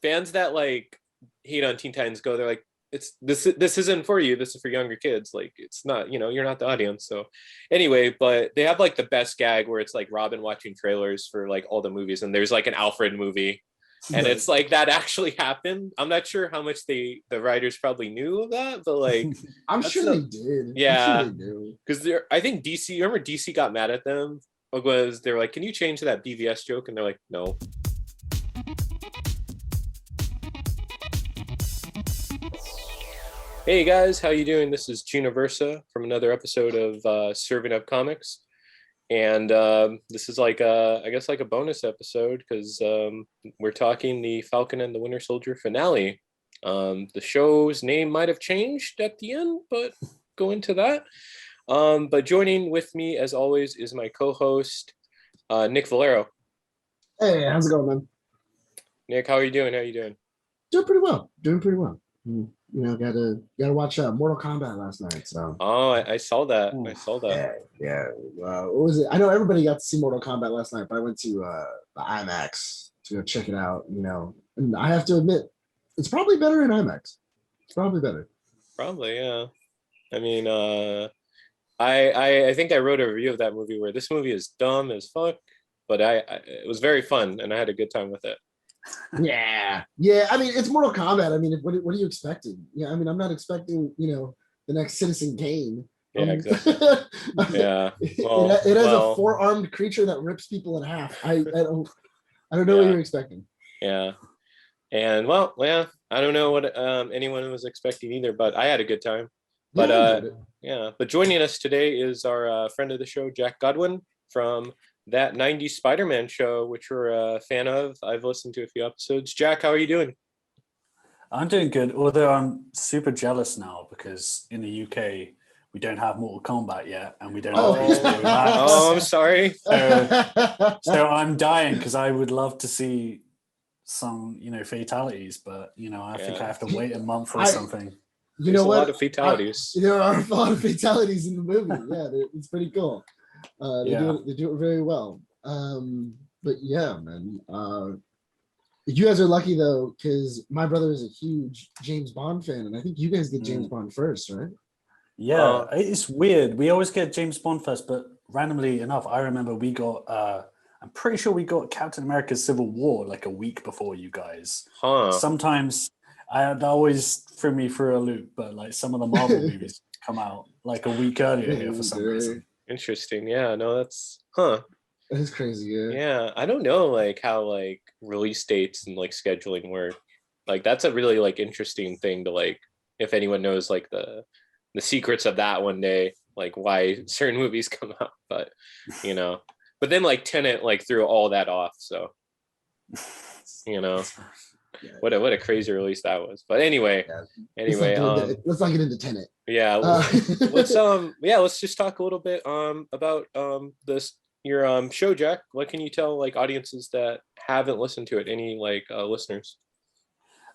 fans that like hate on Teen Titans Go, they're like, it's this isn't for you. This is for younger kids. Like it's not, you're not the audience. So anyway, but they have like the best gag where it's like Robin watching trailers for like all the movies, and there's like an Alfred movie, and it's like that actually happened. I'm not sure how much the writers probably knew of that, but like I'm sure they did. Yeah, I'm sure they do. because I think DC. Remember DC got mad at them because they were like, "Can you change that BVS joke?" And they're like, "No." Hey guys, how you doing? This is Gina Versa from another episode of Serving Up Comics, and this is like I guess like a bonus episode because we're talking the Falcon and the Winter Soldier finale. The show's name might have changed at the end, but go into that. But joining with me, as always, is my co-host Nick Valero. Hey, how's it going, man? Nick, how are you doing? Doing pretty well. Gotta watch Mortal Kombat last night. So. Oh, I saw that. Yeah. What was it? I know everybody got to see Mortal Kombat last night, but I went to the IMAX to go check it out. And I have to admit, it's probably better in IMAX. It's probably better. Probably, yeah. I mean, I think I wrote a review of that movie where this movie is dumb as fuck, but it was very fun and I had a good time with it. Yeah. I mean, it's Mortal Kombat. I mean, what are you expecting? Yeah, I mean, I'm not expecting the next Citizen Kane. Yeah, exactly. Yeah. Well, it has a four-armed creature that rips people in half. I don't know what you're expecting. Yeah. And I don't know what anyone was expecting either, but I had a good time. But but joining us today is our friend of the show, Jack Godwin from that 90s Spider-Man show, which we're a fan of. I've listened to a few episodes. Jack, how are you doing? I'm doing good, although I'm super jealous now because in the UK we don't have Mortal Kombat yet, and we don't have HBO Max. Oh, I'm sorry. So I'm dying because I would love to see some, fatalities, but I think I have to wait a month or something. There's a lot of fatalities. There are a lot of fatalities in the movie. Yeah, it's pretty cool. They do it very well. But yeah, man. You guys are lucky though, because my brother is a huge James Bond fan, and I think you guys get James Bond first, right? Yeah, it's weird. We always get James Bond first, but randomly enough, I remember we got. I'm pretty sure we got Captain America's Civil War like a week before you guys. Sometimes that always threw me for a loop, but like some of the Marvel movies come out like a week earlier here for some reason. Interesting. Yeah, no, that's That is crazy. Yeah, I don't know like how like release dates and like scheduling work. Like that's a really like interesting thing to like if anyone knows like the secrets of that one day, like why certain movies come out, but but then like Tenet like threw all that off, so what a crazy release that was. But anyway, let's not get into Tenet. Yeah, let's just talk a little bit about your show, Jack. What can you tell like audiences that haven't listened to it? Any like listeners?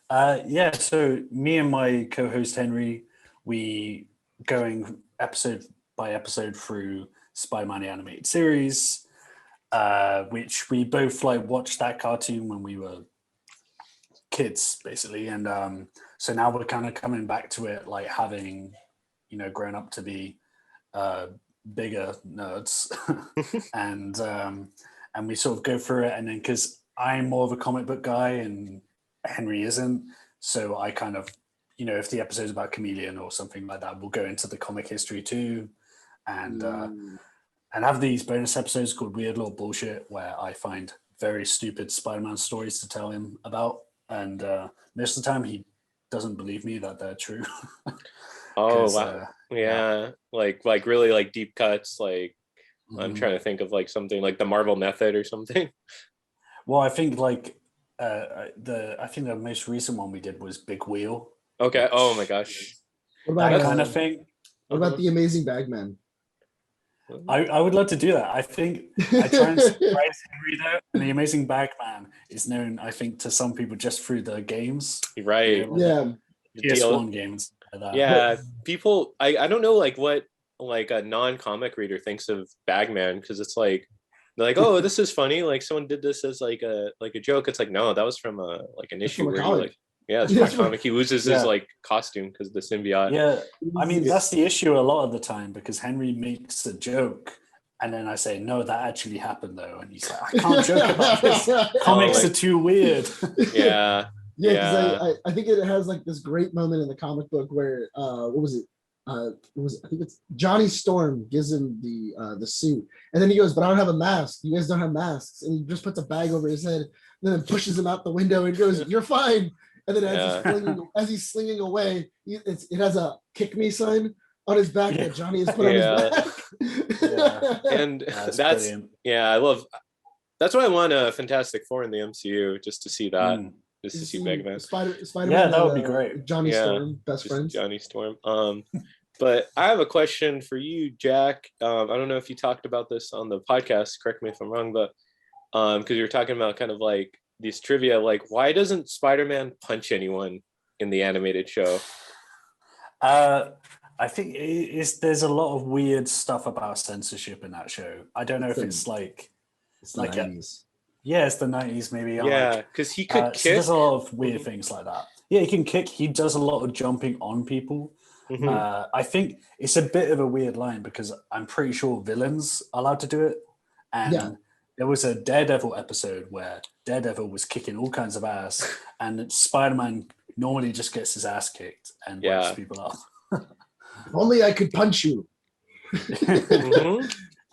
So me and my co-host Henry, we going episode by episode through Spider-Man the animated series, which we both like watched that cartoon when we were kids basically, and so now we're kind of coming back to it like having grown up to be bigger nerds and we sort of go through it, and then because I'm more of a comic book guy and Henry isn't, so I kind of if the episode's about Chameleon or something like that, we'll go into the comic history too, and have these bonus episodes called Weird Little Bullshit where I find very stupid Spider-Man stories to tell him about. And most of the time he doesn't believe me that they're true. Oh wow. Like really like deep cuts, like I'm trying to think of like something like the Marvel Method or something. Well, I think like I think the most recent one we did was Big Wheel. Okay. Oh my gosh. What about that kind of thing? What about the Amazing Bagman? I would love to do that. I think I try and surprise Henry though. And the Amazing Bagman is known, I think, to some people just through the games. Right. Yeah. PS1 games like that. Yeah. People I don't know like what like a non-comic reader thinks of Bagman, because it's like They're like, oh, this is funny. Like someone did this as like a joke. It's like, no, that was from an issue from a where he comic. like, yeah, it's from a comic. He loses his like costume because the symbiote. Yeah, I mean that's the issue a lot of the time because Henry makes a joke, and then I say, no, that actually happened though, and he's like, I can't joke about this. Comics are too weird. Yeah. Yeah, because I think it has like this great moment in the comic book where what was it? I think it's Johnny Storm gives him the suit, and then he goes, "But I don't have a mask. You guys don't have masks," and he just puts a bag over his head, and then pushes him out the window and goes, "You're fine." And then as he's slinging away, it has a "kick me" sign on his back that Johnny has put on his back. And that's I love. That's why I want a Fantastic Four in the MCU, just to see that. Just to see Bagman. Spider-Man. Yeah, that would be great. Johnny Storm, best friends. Johnny Storm. But I have a question for you, Jack. I don't know if you talked about this on the podcast. Correct me if I'm wrong, but because you were talking about kind of like these trivia, like why doesn't Spider-Man punch anyone in the animated show? I think there's a lot of weird stuff about censorship in that show. I don't know if it's like it's the 90s. It's the 90s maybe. Yeah, because he could kick. So there's a lot of weird things like that. Yeah, he can kick. He does a lot of jumping on people. I think it's a bit of a weird line because I'm pretty sure villains are allowed to do it. And there was a Daredevil episode where Daredevil was kicking all kinds of ass, and Spider-Man normally just gets his ass kicked and wakes people up. If only I could punch you.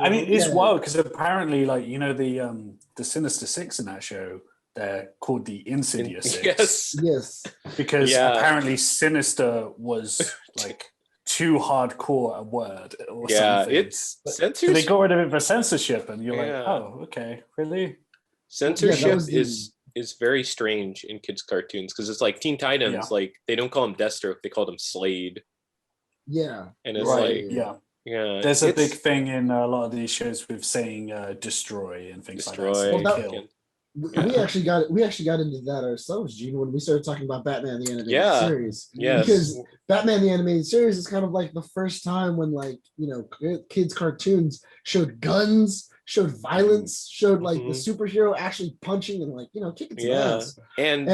I mean, it's wild because apparently, like, you know, the Sinister Six in that show, they're called the Insidious Six. Yes. Because apparently Sinister was like too hardcore a word or something. It's censorship. So they got rid of it for censorship, and you're like, oh, okay, really? Censorship is very strange in kids' cartoons because it's like Teen Titans, like they don't call him Deathstroke, they called him Slade. Yeah. And it's there's a big thing in a lot of these shows with saying destroy and things like that. So kill. We actually got into that ourselves, Gene, when we started talking about Batman the Animated Series. Yes. Because Batman the Animated Series is kind of like the first time when, like, you know, kids' cartoons showed guns, showed violence, showed like the superhero actually punching and, like, you know, kicking some ass. And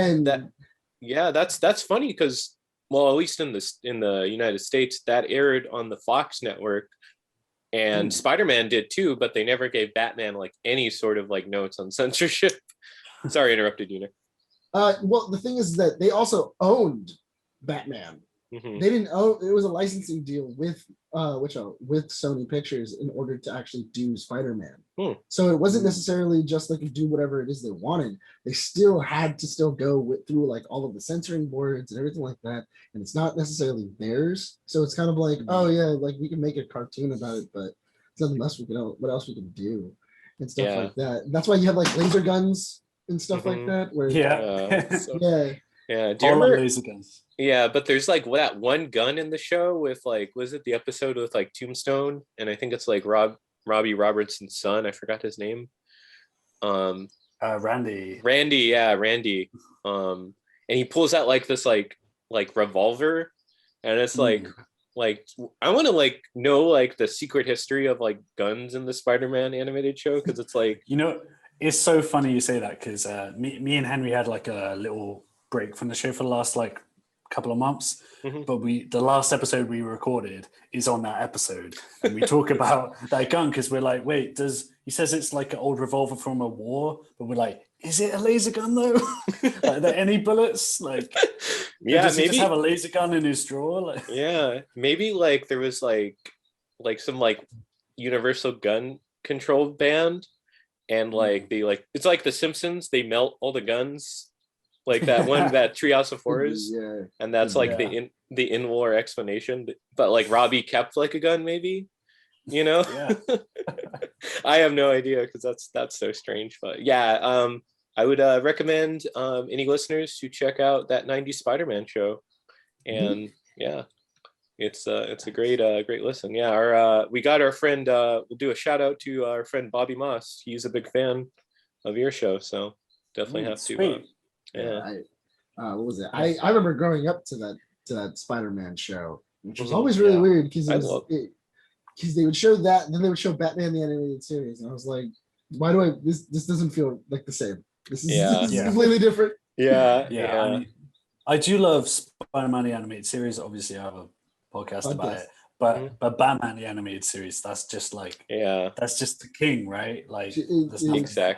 that's funny because, well, at least in the United States, that aired on the Fox network. And Spider-Man did too, but they never gave Batman like any sort of like notes on censorship. Sorry, I interrupted you, Nick. Well, the thing is that they also owned Batman. They didn't own. It was a licensing deal with Sony Pictures in order to actually do Spider-Man. So it wasn't necessarily just like do whatever it is they wanted. They still had to go through like all of the censoring boards and everything like that. And it's not necessarily theirs. So it's kind of like, oh yeah, like we can make a cartoon about it, but it's nothing else what else we can do and stuff like that. And that's why you have like laser guns and stuff like that. Where Do you remember laser guns? Yeah, but there's like that one gun in the show with like, was it the episode with like Tombstone? And I think it's like Robbie Robertson's son. I forgot his name. Randy. Randy. And he pulls out like this like revolver, and it's like I want to like know like the secret history of like guns in the Spider-Man animated show, because it's like, you know, it's so funny you say that because me and Henry had like a little break from the show for the last like couple of months, but the last episode we recorded is on that episode, and we talk about that gun because we're like, wait, he says it's like an old revolver from a war, but we're like, is it a laser gun though? Like, are there any bullets? Like, does he just have a laser gun in his drawer? Like, maybe like there was like some like universal gun control band, and like they like, it's like the Simpsons, they melt all the guns. Like that one, that Treehouse of Horrors, and that's like the in-war explanation. But like Robbie kept like a gun, maybe, you know. I have no idea because that's so strange. But I would recommend any listeners to check out that '90s Spider-Man show, and it's a great listen. We got our friend. We'll do a shout out to our friend Bobby Moss. He's a big fan of your show, so definitely have to. What was it? I remember growing up to that Spider-Man show, which was always really weird because they would show that, and then they would show Batman the Animated Series, and I was like, why do I this doesn't feel like the same. This is Yeah. this is Yeah. completely different. Yeah, Yeah, I mean, I do love Spider-Man the animated series. Obviously, I have a podcast about Podcast. it. But Batman the animated series, that's just like yeah, that's just the king, right? Like It there's nothing. is. Yeah,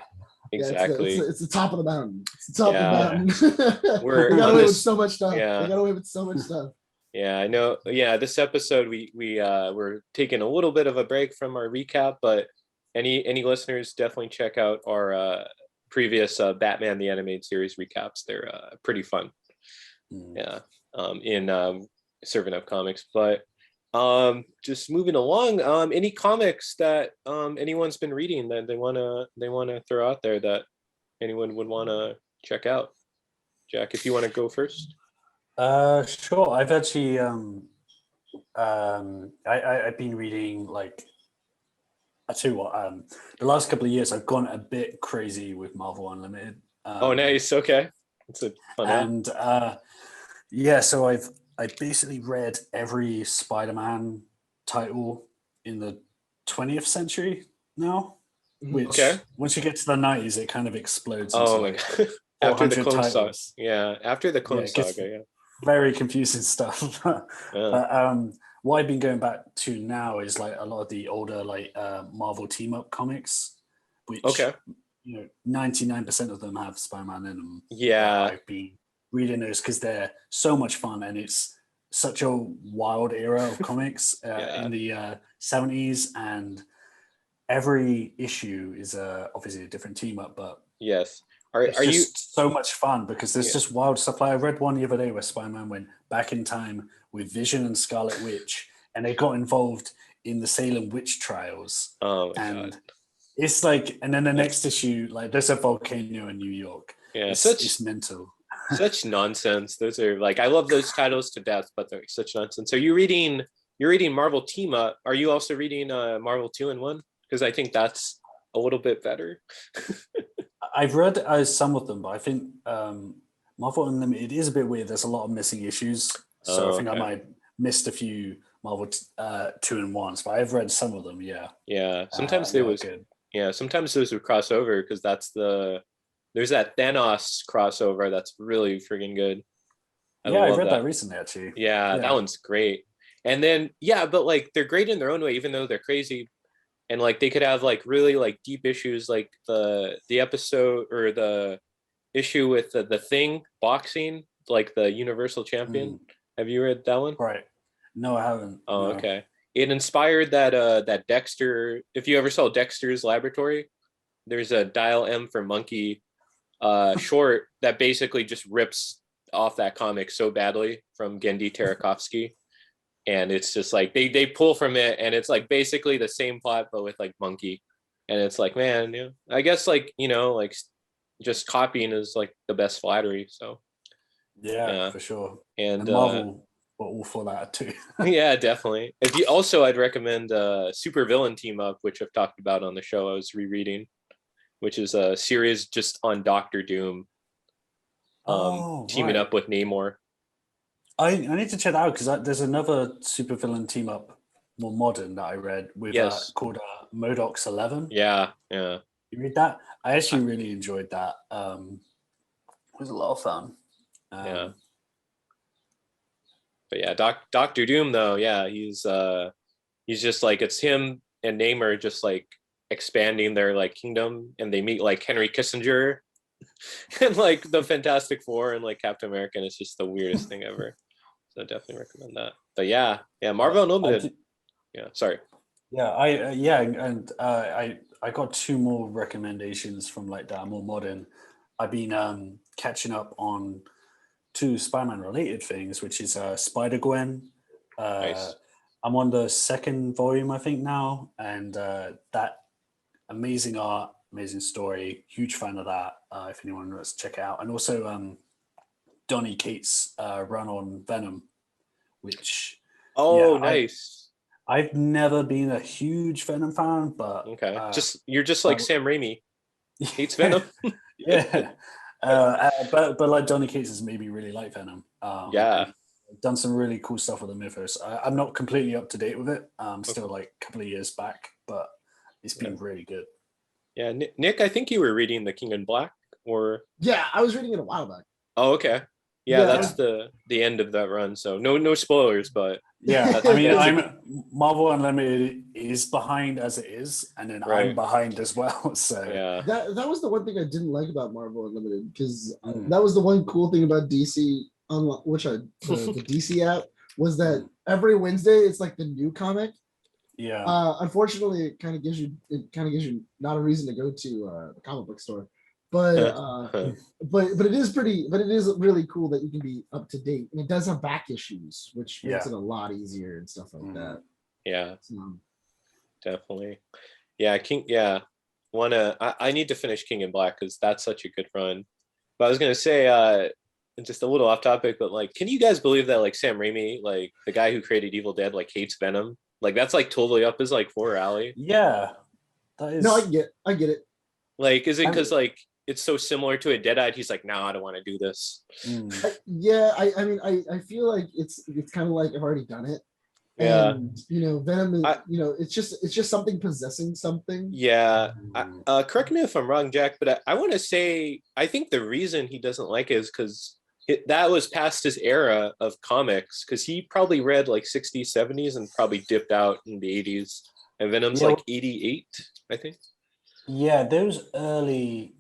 exactly. it's the top of the mountain. It's the top Yeah. of the mountain. We're they got on away with this- so much stuff. yeah. They got away with so much stuff. Yeah, I know. Yeah, this episode we're taking a little bit of a break from our recap, but any listeners definitely check out our previous Batman the animated series recaps. They're pretty fun. Yeah, in Serving Up Comics. But just moving along, any comics that anyone's been reading that they wanna throw out there that anyone would want to check out? Jack, if you want to go first. Sure. I've actually I've been reading, like, I tell you what, the last couple of years I've gone a bit crazy with Marvel Unlimited. Oh, nice. Okay, that's a fun one. And yeah, so I basically read every Spider-Man title in the 20th century now, which Okay. once you get to the 90s, it kind of explodes. Oh into my like god! After the 400 Clone Saga, titles. yeah. After the Clone it gets Saga, yeah. very confusing stuff. Yeah. But what I've been going back to now is like a lot of the older like Marvel team up comics, which Okay. 99% of them have Spider-Man in them. Yeah. I've been reading those because they're so much fun, and it's such a wild era of comics Yeah. in the 70s, and every issue is obviously a different team up, but Yes. Are it's you? just so much fun because there's Yeah. just wild stuff. Like I read one the other day where Spider-Man went back in time with Vision and Scarlet Witch, and they got involved in the Salem witch trials. Oh my And god! it's like, and then the next issue, like there's a volcano in New York. Yeah, It's mental. such nonsense. Those are like, I love those titles to death, but they're such nonsense. Are you reading? You're reading Marvel Team Up. Are you also reading Marvel 2-in-1? Because I think that's a little bit better. I've read some of them, but I think Marvel Unlimited is a bit weird. There's a lot of missing issues, so I think I might missed a few Marvel 2-in-1s, but I've read some of them. Yeah, Yeah. Sometimes there was. good. Yeah. Sometimes those would cross over because there's that Thanos crossover that's really freaking good. I love read that recently actually. Yeah, that one's great. And then but like they're great in their own way, even though they're crazy. And like they could have like really like deep issues, like the episode or the issue with the Thing boxing, like the Universal Champion. Have you read that one? Right. No, I haven't. Oh, no. okay. It inspired that Dexter. If you ever saw Dexter's Laboratory, there's a Dial M for Monkey short that basically just rips off that comic so badly from Gendy Tarakovsky. And it's just like they pull from it, and it's like basically the same plot but with like Monkey. And it's like, man, I guess like like just copying is like the best flattery. So yeah, for sure. And Marvel were all for that too. yeah, definitely. If you also, I'd recommend Super Villain Team Up, which I've talked about on the show. I was rereading, which is a series just on Doctor Doom, teaming up with Namor. I need to check that out because there's another supervillain team up, more modern, that I read with called Modoc's 11. Yeah. You read that? I actually really enjoyed that. It was a lot of fun. Yeah. But yeah, Doctor Doom though, yeah, he's just like, it's him and Namor just like expanding their like kingdom, and they meet like Henry Kissinger and like the Fantastic Four and like Captain America, and it's just the weirdest thing ever. So I definitely recommend that. But yeah, Marvel Unlimited. Yeah, sorry. Yeah, I got two more recommendations from like that more modern. I've been catching up on two Spider-Man related things, which is Spider-Gwen. Nice. I'm on the second volume, I think now, and that amazing art, amazing story. Huge fan of that. If anyone wants to check it out, and also Donny Cates' run on Venom, which nice. I've never been a huge Venom fan, but okay, you're just like Sam Raimi hates Venom. Yeah, but like Donny Cates has made me really like Venom. Done some really cool stuff with the mythos. I'm not completely up to date with it. I'm still like a couple of years back, but it's been really good. Yeah, Nick, I think you were reading The King in Black, or Yeah, I was reading it a while back. oh, okay, yeah, Yeah, that's the end of that run. So no spoilers, but Yeah, that's, I mean, that's I'm Marvel Unlimited is behind as it is, and then I'm right. behind as well. So Yeah, that was the one thing I didn't like about Marvel Unlimited, because Mm. that was the one cool thing about DC, the DC app, was that every Wednesday it's like the new comic. yeah, Unfortunately, it kind of gives you not a reason to go to the comic book store, but it is really cool that you can be up to date, and it does have back issues, which makes Yeah. it a lot easier and stuff like that. yeah, So, definitely. Yeah, I need to finish King in Black because that's such a good run. But I was gonna say, just a little off topic, but like, can you guys believe that like Sam Raimi, like the guy who created Evil Dead, like hates Venom? Like that's like totally up his like horror alley. yeah. That is no, I get it. Like, is it I- because like it's so similar to a Deadite? He's like, no, I don't want to do this. mm. Yeah, I mean, I feel like it's kind of like I've already done it. Yeah. And Venom is, I- it's just something possessing something. Yeah. Mm. Correct me if I'm wrong, Jack, but I want to say I think the reason he doesn't like it is because that was past his era of comics, because he probably read like 60s, 70s and probably dipped out in the 80s. And Venom's Yeah. like 88, I think. Yeah, those Raimi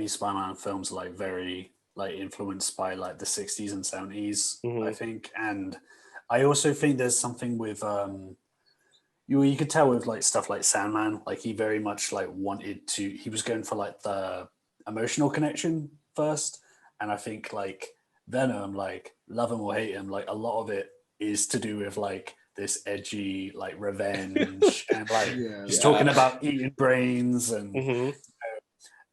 Spider-Man films are like very like influenced by like the 60s and 70s, I Mhm. think. And I also think there's something with you could tell with like stuff like Sandman, like he very much like he was going for like the emotional connection first. And I think like Venom, like love him or hate him, like a lot of it is to do with like this edgy like revenge and like Yeah. he's Yeah. talking about eating brains and Mhm.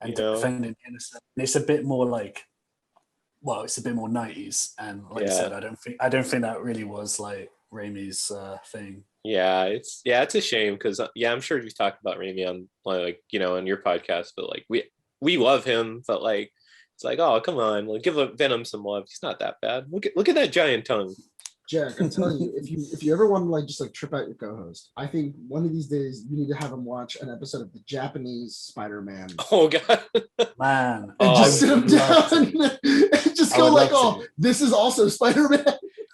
You know? defending innocent. And it's a bit more like, well, it's a bit more 90s. And like I Yeah. said, I don't think that really was like Raimi's thing. Yeah, it's a shame because I'm sure you've talked about Raimi on like on your podcast, but like we love him, but like it's like, oh, come on, like give Venom some love. He's not that bad. Look at that giant tongue. Jack, I'm telling you, if you ever want to like just like trip out your co-host, I think one of these days you need to have him watch an episode of the Japanese Spider-Man. Oh god. Man, And Oh, just sit him I would love down and just I go would like, love oh, to. this is also Spider-Man.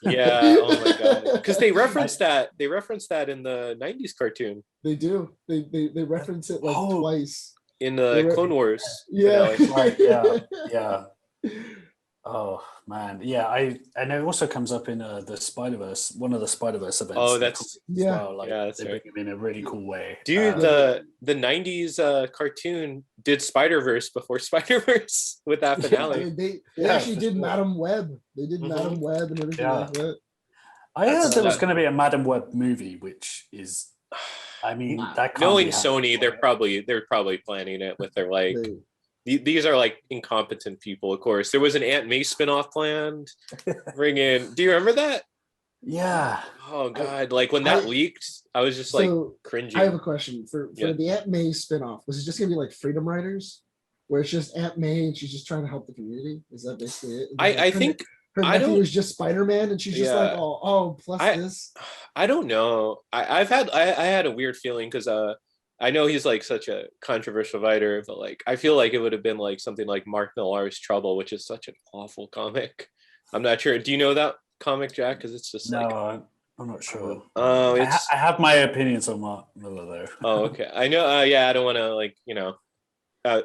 Yeah, oh my god. Because they referenced that in the 90s cartoon They do. They reference it like Oh. twice. in They the re- Clone Wars Yeah. finale. Right, yeah. Oh man, yeah. And it also comes up in the Spider-Verse, one of the Spider-Verse events. Oh, in the that's- comics Yeah. as well. Like Yeah, that's they right. bring him in a really cool way. Dude, the 90s cartoon did Spider-Verse before Spider-Verse with that finale. They Yeah, actually for did sure. Madam Web. They did Mhm. Madam Web and everything Yeah. like that. I heard That's- there was that- going to be a Madam Web movie, which is, I mean, Wow. that can't Knowing be happening. Sony, they're probably planning it with their like They- these are like incompetent people. Of course, there was an Aunt May spinoff planned. Bring in. Do you remember that? Yeah. Oh god, like when that I- leaked, I was just like so cringing. I have a question for Yeah. the Aunt May spinoff. Was it just gonna be like Freedom Riders, where it's just Aunt May and she's just trying to help the community? Is that basically it? I think her I nephew don't- was just Spider-Man, and she's just like, Yeah. oh, plus this. I don't know. I had a weird feeling because I know he's like such a controversial writer, but like I feel like it would have been like something like Mark Millar's Trouble, which is such an awful comic. I'm not sure. Do you know that comic, Jack? Because it's just No, like I'm not sure. oh, it's I have my opinions on Mark Miller though. oh okay. I know. Yeah, I don't want to like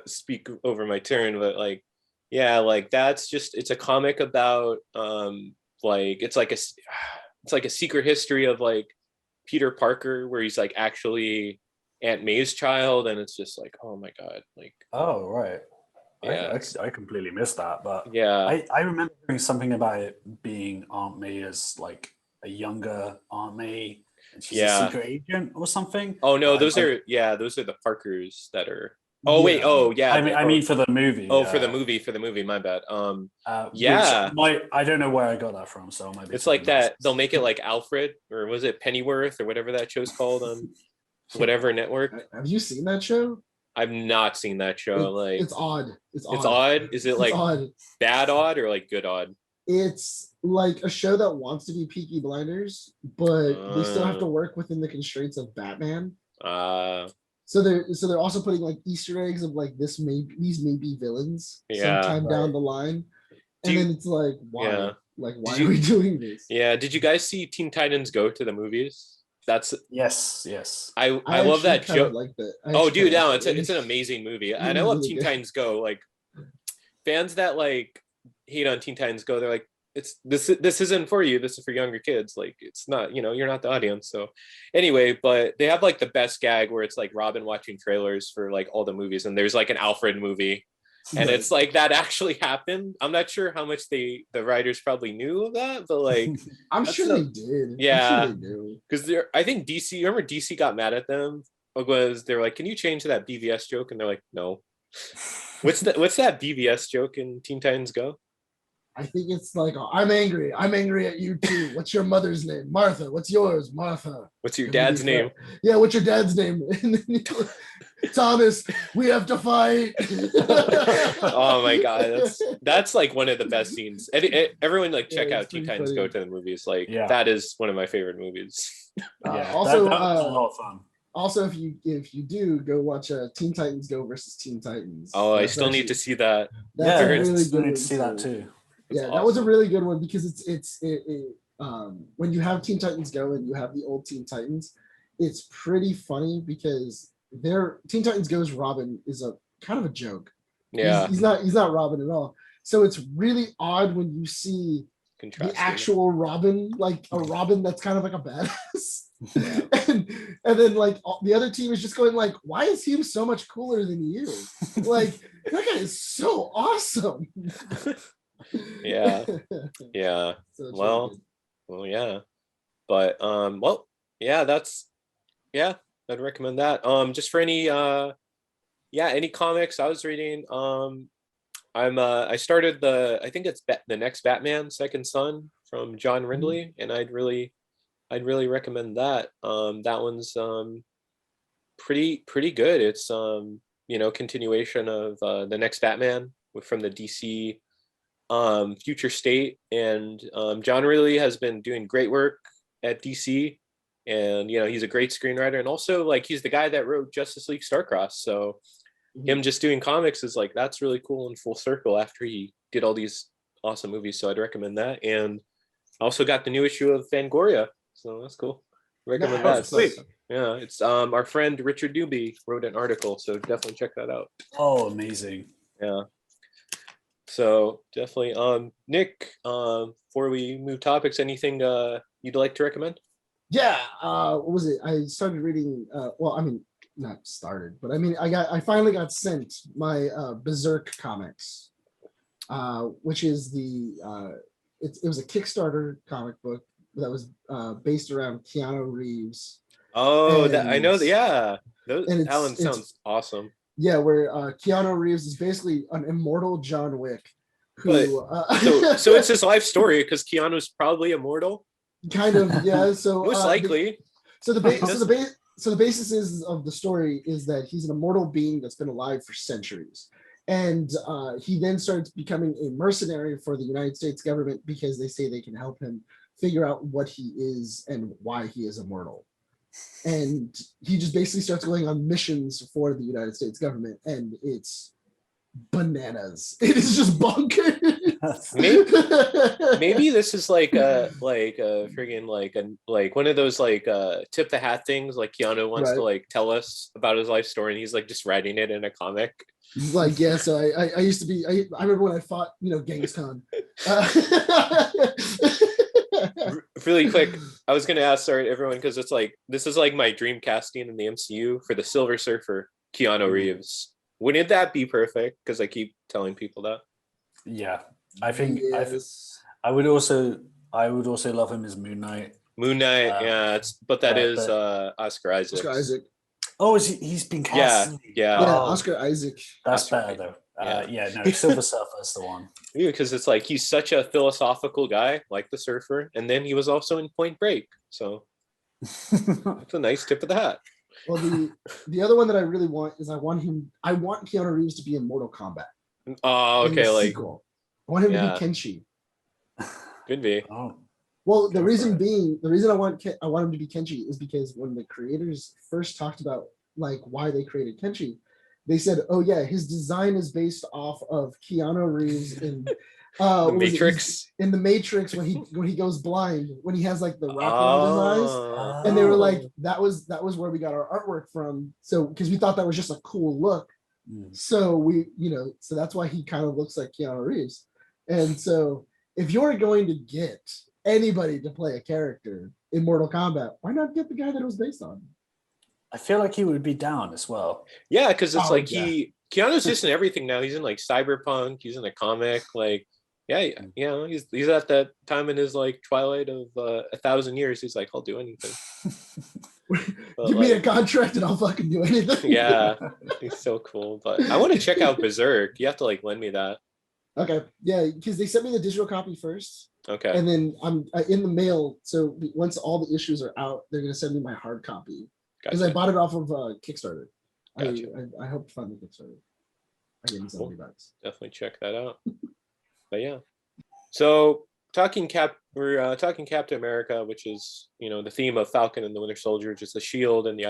speak over my turn, but like yeah, like that's just it's a comic about like it's like a secret history of like Peter Parker where he's like actually Aunt May's child, and it's just like oh my god, like Oh right. yeah, I completely missed that, but yeah. I remember hearing something about it being Aunt May as like a younger Aunt May, and she's Yeah. a secret agent or something. Oh no, But those are the Parkers that are. Oh wait, Yeah. oh yeah. I mean for the movie. oh for the movie, my bad. yeah. Yeah. I don't know where I got that from, so maybe It's like something else. that. They'll make it like Alfred, or was it Pennyworth, or whatever that show's called on whatever network. Have you seen that show? I've not seen that show. Like It's odd. It's odd. it's odd. Is it It's like odd. bad odd or like good odd? It's like a show that wants to be Peaky Blinders, but they still have to work within the constraints of Batman. So they're also putting like Easter eggs of like these may be villains sometime down the line, and then it's like why? Yeah. Like why are we doing this? Yeah. Did you guys see Teen Titans Go to the movies? That's yes. I love actually that kind of joke. like that. Oh, dude, no, it's an amazing movie, and I love really Teen good. Titans Go. Like fans that like hate on Teen Titans Go, they're like, it's this isn't for you. This is for younger kids. Like it's not, you're not the audience. So anyway, but they have like the best gag where it's like Robin watching trailers for like all the movies, and there's like an Alfred movie. And it's like that actually happened. I'm not sure how much the writers probably knew of that, but like I'm sure they did. Yeah, I'm sure they do. because I think DC. Remember DC got mad at them because they're like, "Can you change that BVS joke?" And they're like, "No." What's that BVS joke in Teen Titans Go? I think it's like, I'm angry at you too. What's your mother's name? Martha. What's yours? Martha. What's your dad's name? Yeah, what's your dad's name? Thomas, we have to fight. Oh my god, that's like one of the best scenes. Everyone like check out Teen Titans Go to the movies. Like that is one of my favorite movies. Also, that was a lot of fun. Also, if you do go watch Teen Titans Go versus Teen Titans. Oh, I still need to see that. That's a really still good need to see that too. Yeah, that was a really good one because it's when you have Teen Titans Go and you have the old Teen Titans, it's pretty funny because Teen Titans Go's Robin is a kind of a joke. Yeah, he's not Robin at all. So it's really odd when you see the actual Robin, like a Robin that's kind of like a badass. and then like the other team is just going like, why is he so much cooler than you? Like that guy is so awesome. Yeah. So well, yeah. But I'd recommend that. Just for any any comics I was reading. I started I think it's the next Batman Second Son from John Ridley, and I'd really recommend that. That one's pretty good. It's continuation of the next Batman from the DC future state, and John Ridley has been doing great work at DC, and he's a great screenwriter, and also like he's the guy that wrote Justice League Starcross. So him just doing comics is like, that's really cool and full circle after he did all these awesome movies. So I'd recommend that. And I also got the new issue of Fangoria, so that's cool. Recommend that. Sweet. Yeah, it's our friend Richard Newby wrote an article, so definitely check that out. Oh, amazing. Yeah. So definitely, Nick, before we move topics, anything you'd like to recommend? Yeah, what was it? I started reading. Well, I mean, not started, but I mean, I finally got sent my Berserk comics, which is it was a Kickstarter comic book that was based around Keanu Reeves. Oh, that I know that. Yeah, that one sounds awesome. Yeah, where Keanu Reeves is basically an immortal John Wick. So it's his life story because Keanu's probably immortal. Kind of, yeah. So most likely. So the basis of the story is that he's an immortal being that's been alive for centuries, and he then starts becoming a mercenary for the United States government because they say they can help him figure out what he is and why he is immortal. And he just basically starts going on missions for the United States government, and it's bananas. It is just bonkers. Maybe this is like a friggin' like one of those like tip the hat things. Like Keanu wants to like tell us about his life story, and he's like just writing it in a comic. He's like, yeah. So I used to be. I remember when I fought, Genghis Khan. Really quick, I was gonna ask, sorry everyone, because it's like this is like my dream casting in the MCU for the Silver Surfer, Keanu Reeves. Wouldn't that be perfect? Because I keep telling people that. Yeah, I think I would also love him as Moon Knight. Moon Knight, Oscar Isaac. Oscar Isaac. Oh, he's been cast? Yeah. Oscar Isaac. That's better though. Silver Surfer is the one. Yeah, because it's like he's such a philosophical guy, like the Surfer, and then he was also in Point Break, so that's a nice tip of the hat. Well, the other one that I really want is I want Keanu Reeves to be in Mortal Kombat. Oh, okay, like sequel. I want him to be Kenshi. Could be. Oh. Well, the reason I want him to be Kenshi is because when the creators first talked about like why they created Kenshi, they said, oh yeah, his design is based off of Keanu Reeves in The what was it? Matrix. In the Matrix when he goes blind, when he has like the wrap around his eyes. Oh. And they were like, that was where we got our artwork from. So because we thought that was just a cool look. So we, so that's why he kind of looks like Keanu Reeves. And so if you're going to get anybody to play a character in Mortal Kombat, why not get the guy that it was based on? I feel like he would be down as well. Yeah, because it's like yeah. Keanu's just in everything now. He's in like Cyberpunk, he's in a comic, like yeah, he's at that time in his like twilight of 1,000 years. He's like, I'll do anything. Give me a contract and I'll fucking do anything. Yeah, he's so cool. But I want to check out Berserk. You have to like lend me that. Okay, yeah, because they sent me the digital copy first. Okay. And then I'm in the mail. So once all the issues are out, they're gonna send me my hard copy because I bought it off of Kickstarter. Gotcha. I hope to find the Kickstarter. I gave him $70. Definitely check that out. But yeah, so we're talking Captain America, which is the theme of Falcon and the Winter Soldier, just the shield and the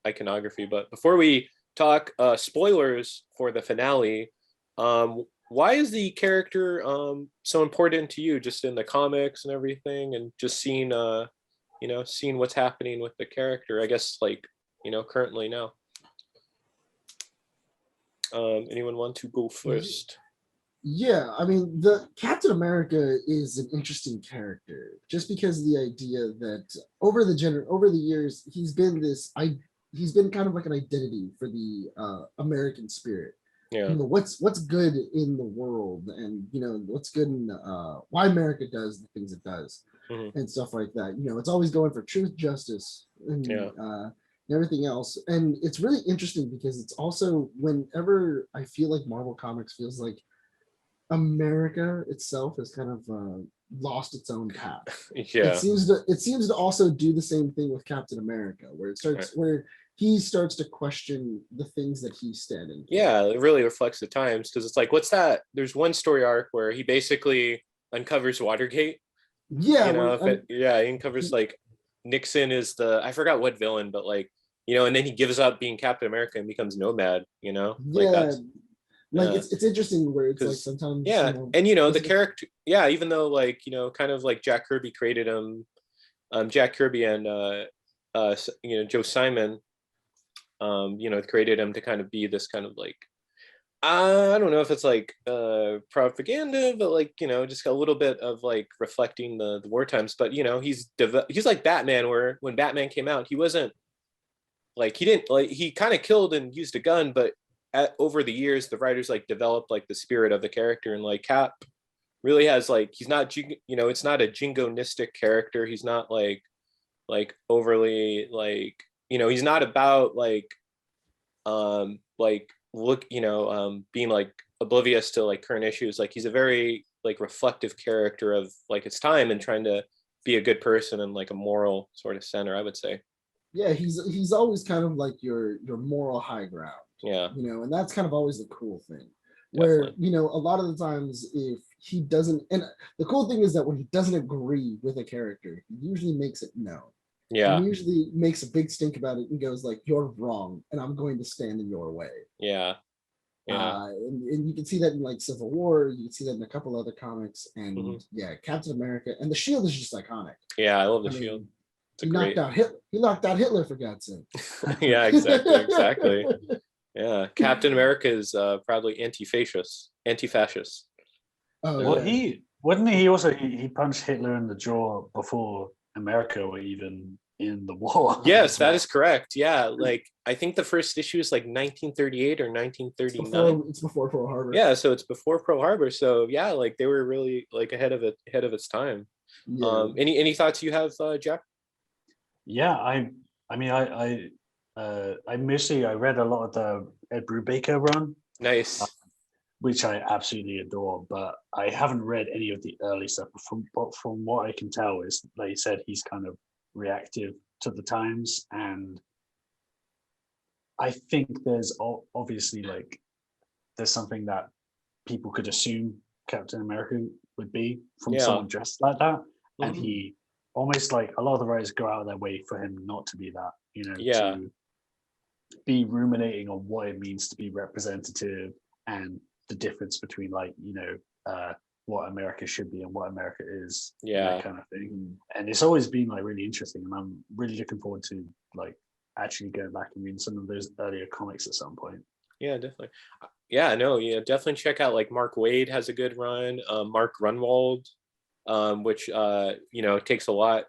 iconography. But before we talk spoilers for the finale, why is the character so important to you, just in the comics and everything, and just seeing seeing what's happening with the character? I guess like currently now. Anyone want to go first? Yeah, I mean, the Captain America is an interesting character just because of the idea that over the years he's been kind of like an identity for the American spirit. Yeah. What's good in the world, and what's good in why America does the things it does, and stuff like that. It's always going for truth, justice, and everything else. And it's really interesting because it's also, whenever I feel like Marvel Comics feels like America itself has kind of lost its own path. Yeah. It seems to also do the same thing with Captain America, where where he starts to question the things that he's standing for. Yeah, it really reflects the times, because it's like, what's that? There's one story arc where he basically uncovers Watergate. Yeah, he uncovers like Nixon is I forgot what villain, but like and then he gives up being Captain America and becomes Nomad. It's interesting where it's like sometimes and the character, even though like kind of like Jack Kirby created him, Jack Kirby and Joe Simon created him to kind of be this kind of like, I don't know if it's like propaganda, but like just a little bit of like reflecting the war times. But he's like Batman, where when Batman came out, he wasn't like, he kind of killed and used a gun, but over the years the writers like developed like the spirit of the character, and like Cap really has like, he's not it's not a jingoistic character. He's not like overly like he's not about like being like oblivious to like current issues. Like he's a very like reflective character of like its time and trying to be a good person and like a moral sort of center, I would say. Yeah, he's always kind of like your moral high ground. Yeah. And that's kind of always the cool thing. Where, a lot of the times if he doesn't, and the cool thing is that when he doesn't agree with a character, he usually makes it known. Yeah. He usually makes a big stink about it and goes like, you're wrong, and I'm going to stand in your way. Yeah. Yeah. And you can see that in like Civil War. You can see that in a couple other comics. And Captain America, and the shield is just iconic. Yeah, I love the shield. He knocked out Hitler, for God's sake. Yeah, exactly. Yeah, Captain America is probably anti-fascist. Oh, well, he also punched Hitler in the jaw before America were even in the war. Yes, that is correct. Yeah, like I think the first issue is like 1938 or 1939. It's before Pearl Harbor. Yeah, so it's before Pearl Harbor. So yeah, like they were really like ahead of its time. Yeah. Any thoughts you have, Jack? Yeah, I read a lot of the Ed Brubaker run. Nice. Which I absolutely adore, but I haven't read any of the early stuff. But from what I can tell, is like you said, he's kind of reactive to the times, and I think there's obviously like there's something that people could assume Captain America would be from someone dressed like that, and he almost like a lot of the writers go out of their way for him not to be that, be ruminating on what it means to be representative and the difference between like, what America should be and what America is, that kind of thing. And it's always been like really interesting, and I'm really looking forward to like actually going back and reading some of those earlier comics at some point. Yeah, definitely. Yeah, no, definitely check out like Mark Waid has a good run. Mark Grunwald, which takes a lot.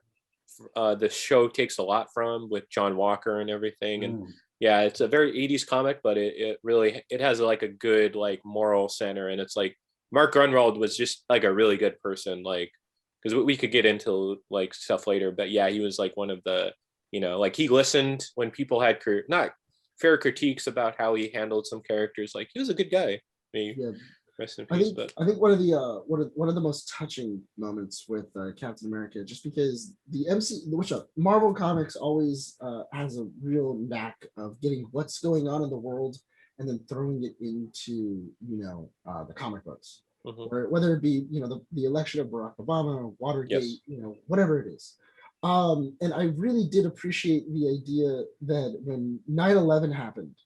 The show takes a lot from with John Walker and everything, and yeah, it's a very 80s comic, but it really has like a good like moral center, and it's like Mark Grunwald was just like a really good person, like because we could get into like stuff later, but yeah, he was like one of the like he listened when people had not fair critiques about how he handled some characters. Like he was a good guy. Rest in peace. I think one of the most touching moments with Captain America, just because Marvel Comics always has a real knack of getting what's going on in the world and then throwing it into the comic books, whether it be the election of Barack Obama, Watergate, whatever it is. And I really did appreciate the idea that when 9/11 happened,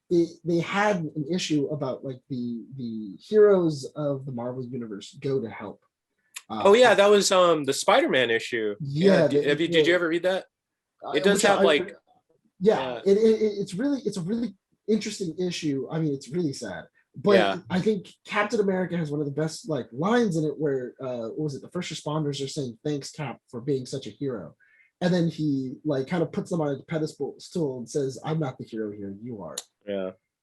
they had an issue about like the heroes of the Marvel universe go to help. That was the Spider-Man issue. Did you ever read that? It does have it's a really interesting issue. I mean, it's really sad, but I think Captain America has one of the best like lines in it where what was it, the first responders are saying thanks Cap for being such a hero, and then he like kind of puts them on a pedestal and says, I'm not the hero here, you are.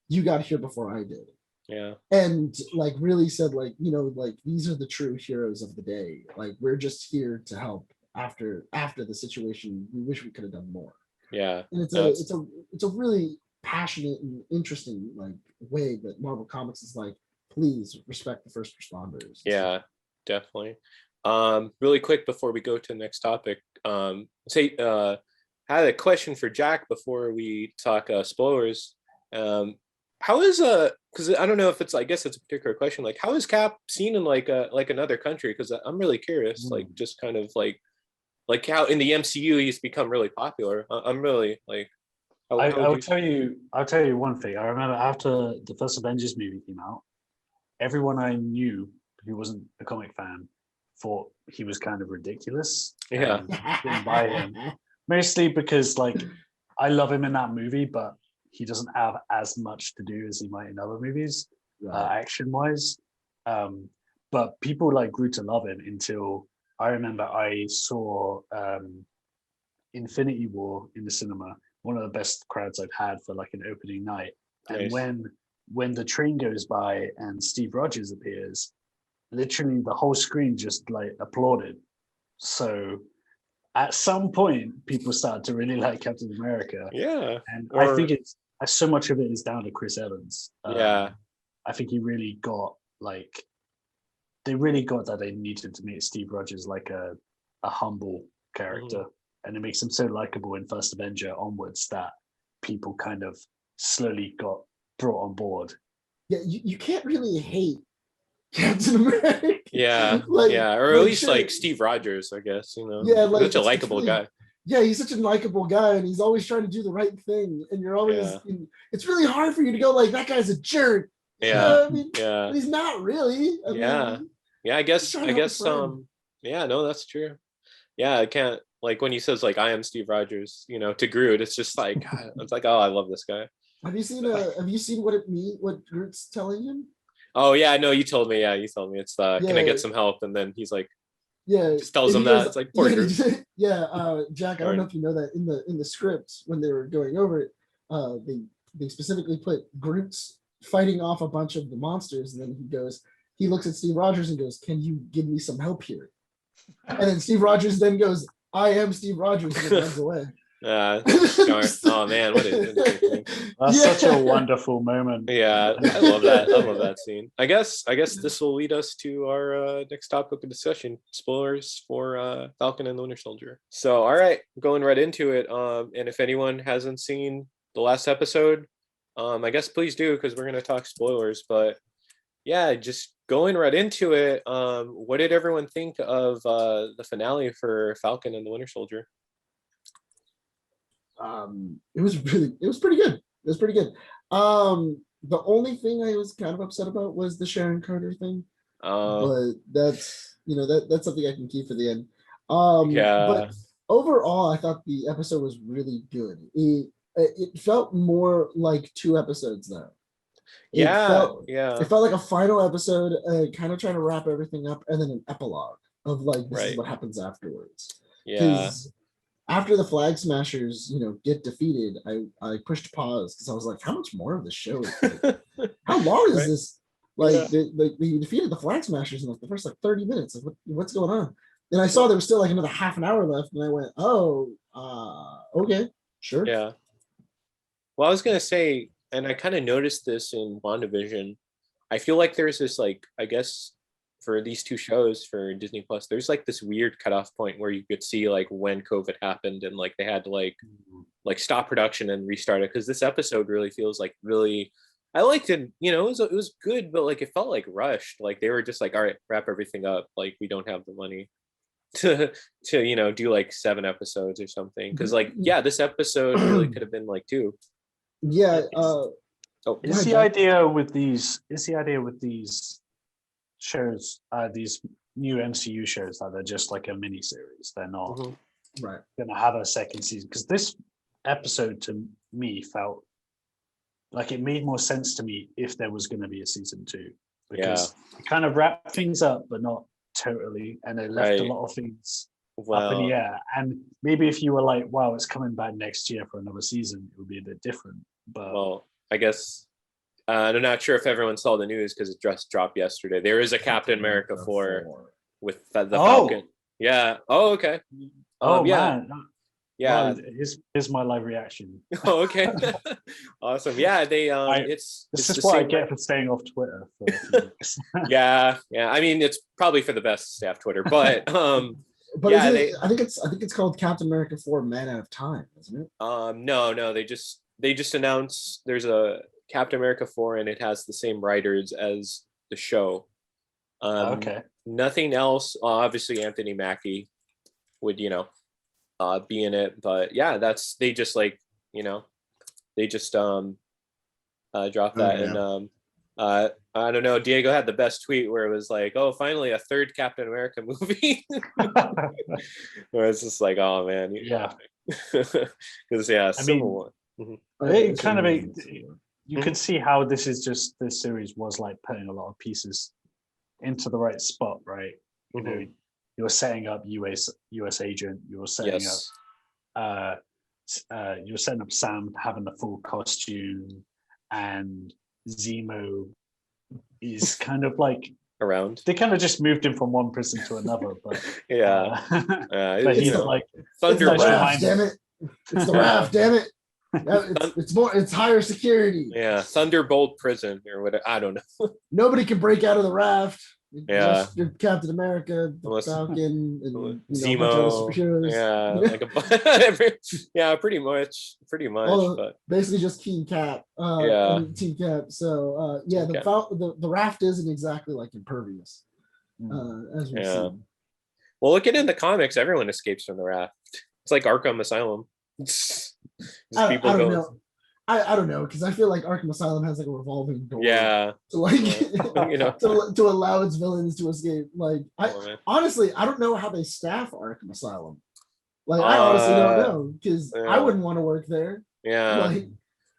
You got here before I did. And like really said like like these are the true heroes of the day, like we're just here to help after the situation. We wish we could have done more. And it's a really passionate and interesting like way that Marvel Comics is like, please respect the first responders. Definitely. Really quick before we go to the next topic, I had a question for Jack before we talk spoilers. How is because I don't know if it's, I guess it's a particular question, like how is Cap seen in like another country? Because I'm really curious, like just kind of like how in the MCU he's become really popular. I'm really like I'll tell you one thing. I remember after the first Avengers movie came out, everyone I knew who wasn't a comic fan thought he was kind of ridiculous. Didn't buy him. Mostly because like I love him in that movie, but he doesn't have as much to do as he might in other movies, action wise. But people like grew to love him until I remember I saw Infinity War in the cinema. One of the best crowds I've had for like an opening night. Nice. And when the train goes by and Steve Rogers appears, literally the whole screen just like applauded. So at some point, people started to really like Captain America. And I think it's so much of it is down to Chris Evans. I think he really got like, they really got that they needed to make Steve Rogers like a humble character. And it makes him so likable in First Avenger onwards that people kind of slowly got brought on board. Yeah, you can't really hate Captain America. Or at least like Steve Rogers, I guess, such a likable guy. Yeah, he's such a likable guy, and he's always trying to do the right thing. And you're always, it's really hard for you to go like, that guy's a jerk. But he's not really. I guess, that's true. I can't, like when he says like, I am Steve Rogers, to Groot, it's just like, it's like, oh, I love this guy. Have you seen what Groot's telling him? Oh yeah, no, you told me. It's can I get some help? And then he's like, just tells him that. It's like poor Groot. Jack, I don't know if you know that in the script when they were going over it, they specifically put Groot's fighting off a bunch of the monsters, and then he looks at Steve Rogers and goes, "Can you give me some help here?" And then Steve Rogers then goes, "I am Steve Rogers," and runs away. Oh man, what is it? That's such a wonderful moment. I love that. I love that scene. I guess this will lead us to our next topic of discussion: spoilers for Falcon and the Winter Soldier. So, all right, going right into it. And if anyone hasn't seen the last episode, I guess please do, because we're going to talk spoilers. But yeah, just going right into it. What did everyone think of the finale for Falcon and the Winter Soldier? it was pretty good. It was pretty good. The only thing I was kind of upset about was the Sharon Carter thing, but that's that's something I can keep for the end. Yeah. But overall, I thought the episode was really good. It felt more like two episodes though. It Yeah. felt Yeah. it felt like a final episode, kind of trying to wrap everything up, and then an epilogue of like this is Right. what happens afterwards. Yeah. Because after the Flag Smashers, get defeated, I pushed pause because I was like, how much more of the show is how long is Right. this? Like, Yeah. they defeated the Flag Smashers in like the first like 30 minutes. Like, what's going on? And I saw there was still like another half an hour left, and I went, oh, okay, sure. Yeah. Well, I was gonna say, and I kind of noticed this in WandaVision. I feel like there's this like, I guess for these two shows for Disney Plus, there's like this weird cutoff point where you could see like when COVID happened and like they had to like stop production and restart it, because this episode really feels like really, I liked it. It was good, but like it felt like rushed. Like they were just like, all right, wrap everything up. Like we don't have the money to do like 7 episodes or something. Because like this episode really could have been like 2. Yeah. Is the idea with these shows, these new MCU shows, that they're just like a mini series? They're not right gonna have a second season? Because this episode to me felt like it made more sense to me if there was going to be a season 2, because it kind of wrapped things up but not totally, and it left a lot of things up in the air. And maybe if you were like, wow, it's coming back next year for another season, it would be a bit different. But I guess I'm not sure if everyone saw the news because it just dropped yesterday. There is a Captain America 4 with the Falcon. Yeah. Oh, okay. Man. Yeah. Well, here's my live reaction. Oh, okay. Awesome. Yeah, they this is what I get for staying off Twitter for a few weeks. Yeah. I mean, it's probably for the best to stay off Twitter, but but I think it's called Captain America 4 Man Out of Time, isn't it? No, they just announced there's a Captain America 4 and it has the same writers as the show. Okay. Nothing else. Obviously Anthony Mackie would be in it, but yeah, they just dropped that. And I don't know, Diego had the best tweet where it was like, oh, finally a third Captain America movie. Where it's just like, oh man, because Civil War. It kind of you can see how this series was like putting a lot of pieces into the right spot, right? You're setting up US agent. You're setting up Sam having the full costume, and Zemo is kind of like around. They kind of just moved him from one prison to another, but but he's like Thunderbolt. Damn it! It's the raft. Damn it! It's higher security. Yeah, Thunderbolt prison or whatever. I don't know. Nobody can break out of the raft. Yeah, you're Captain America, Falcon, and Zemo. Pretty much. But basically just Team Cap. Team Cap. So the raft isn't exactly like impervious, as we see. Well, look at it in the comics. Everyone escapes from the raft. It's like Arkham Asylum. I don't know. I don't know, because I feel like Arkham Asylum has like a revolving door. To to allow its villains to escape. Like honestly, I don't know how they staff Arkham Asylum. Like I honestly don't know, because I wouldn't want to work there. Yeah.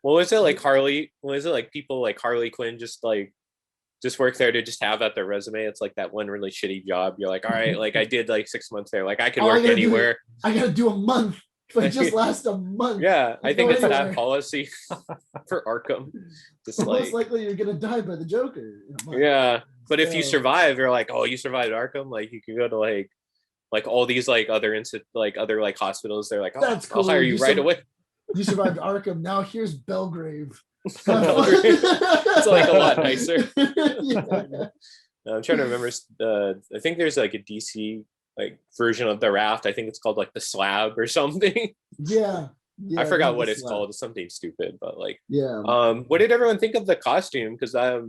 What was it like Harley? Was it like people like Harley Quinn just work there to just have at their resume? It's like that one really shitty job. You're like, all right, like I did like 6 months there. Like I can work anywhere. I gotta do a month. But just last a month. Yeah, I think it's that policy for Arkham. Just most likely you're gonna die by the Joker. Yeah, but if you survive, you're like, oh, you survived Arkham. Like you can go to like all these like other hospitals. They're like, oh, that's cool. I'll hire you right away. You survived Arkham. Now here's Belgrave. It's like a lot nicer. I'm trying to remember. I think there's like a DC like version of the raft. I think it's called like the Slab or something. Yeah. I forgot what it's called. It's something stupid, but like what did everyone think of the costume? Because I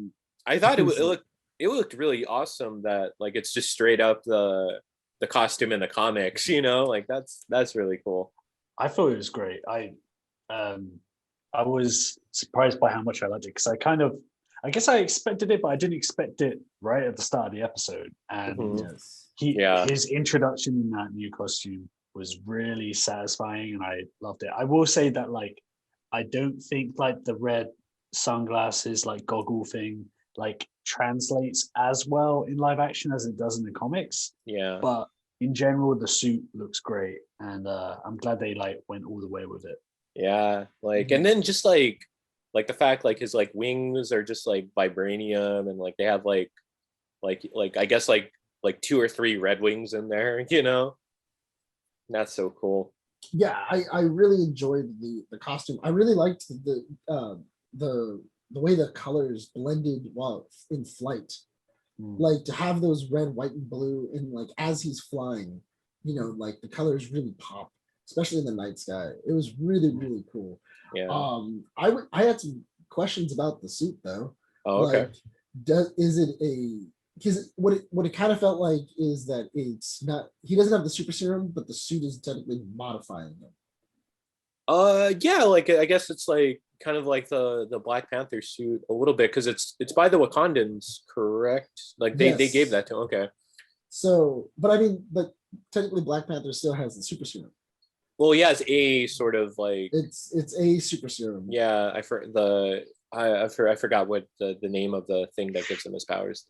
thought it looked really awesome. That like it's just straight up the costume in the comics, like that's really cool. I thought it was great. I was surprised by how much I liked it because I guess I expected it, but I didn't expect it right at the start of the episode. And Mhm. Yes. his introduction in that new costume was really satisfying, and I loved it. I will say that like I don't think like the red sunglasses like goggle thing like translates as well in live action as it does in the comics, Yeah. but in general the suit looks great, and I'm glad they like went all the way with it. Yeah. Like, and then just like the fact like his like wings are just like vibranium, and like they have like I guess like 2 or 3 red wings in there, you know? That's so cool. Yeah, I really enjoyed the costume. I really liked the way the colors blended while in flight. Like to have those red, white, and blue, and like as he's flying, like the colors really pop, especially in the night sky. It was really, really cool. Yeah. I had some questions about the suit though. Oh, okay. Like, is it a because what it kind of felt like is that it's not he doesn't have the super serum, but the suit is technically modifying him. Yeah, like I guess it's like kind of like the Black Panther suit a little bit, because it's by the Wakandans, correct? Like they gave Yes. that to him. Okay. So, but I mean, but technically Black Panther still has the super serum. Well, he has a sort of like, It's a super serum. yeah, I forgot what the name of the thing that gives him his powers.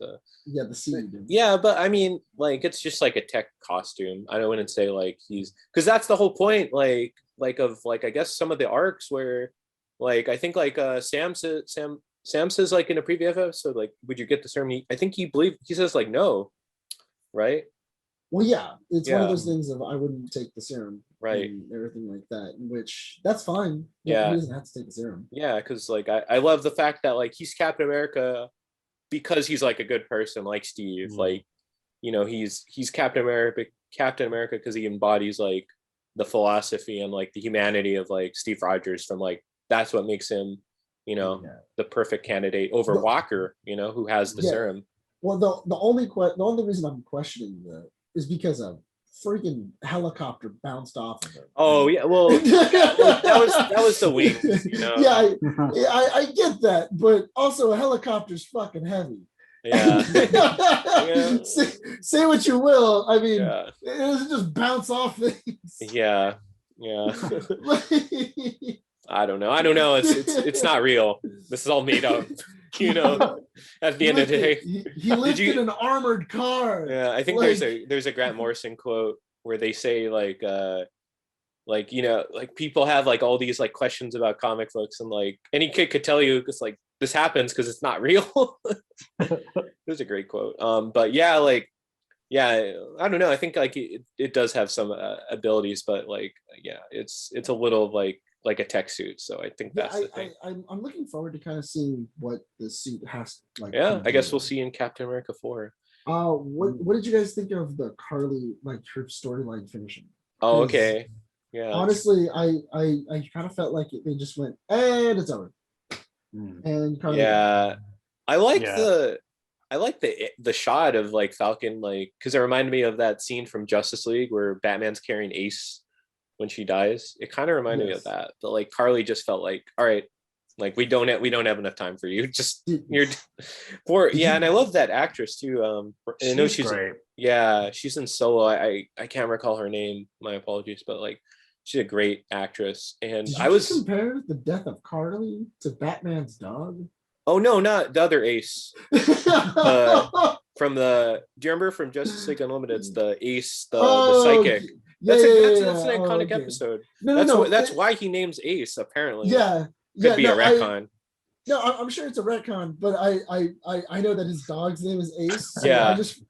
Yeah, the seed. Yeah, but I mean, like it's just like a tech costume. I wouldn't say like he's, because that's the whole point. Like of like I guess some of the arcs where, like I think like Sam says like in a previous episode, like would you get the serum? I think he says like no, right? Well, yeah, it's one of Yeah, those things of I wouldn't take the serum right. and everything like that, which that's fine. But Yeah, he doesn't have to take the serum. yeah, because like I love the fact that like he's Captain America because he's like a good person, like Steve. Like, you know, he's Captain America because he embodies like the philosophy and like the humanity of like Steve Rogers. From like that's what makes him, you know, Yeah. the perfect candidate over The- Walker, you know, who has the Yeah. serum. Well, the only reason I'm questioning that is because a freaking helicopter bounced off of it. Oh yeah, well yeah, like, that was the wings, you know. Yeah, I get that, but also a helicopter's fucking heavy. Yeah. Yeah. Say what you will. I mean, Yeah. it doesn't just bounce off things. Yeah. Yeah. I don't know. It's not real. This is all made up. You know, at the end of the day. He lifted an armored car. Yeah, I think Like- there's a Grant Morrison quote where they say like you know, like people have like all these like questions about comic books, and like any kid could tell you it's like this happens because it's not real. There's a great quote. But yeah, like yeah, I don't know. I think like it does have some abilities, but like yeah, it's a little like a tech suit. So I think that's the thing. I'm looking forward to kind of seeing what the suit has like. Yeah, I guess do. we'll see in Captain America 4. What did you guys think of the Carly like her storyline finishing? Oh, 'Cause okay. Yeah. Honestly, I kind of felt like they just went and it's over. And Carly Yeah. I like Yeah. the shot of like Falcon, like because it reminded me of that scene from Justice League where Batman's carrying Ace when she dies. It kind of reminded me of Yes. that. But like Carly just felt like, all right, like we don't have enough time for you. Just you're poor. Did Yeah, you- and I love that actress too. I know she's great. yeah, she's in Solo. I can't recall her name. My apologies, but like she's a great actress. And Did you I was compare the death of Carly to Batman's dog? oh no, not the other Ace. From the do you remember from Justice League Unlimited? It's the Ace, the psychic. That's an iconic episode. That's why he names Ace, apparently. Yeah. Could be a retcon. No, I'm sure it's a retcon, but I know that his dog's name is Ace. So Yeah. I just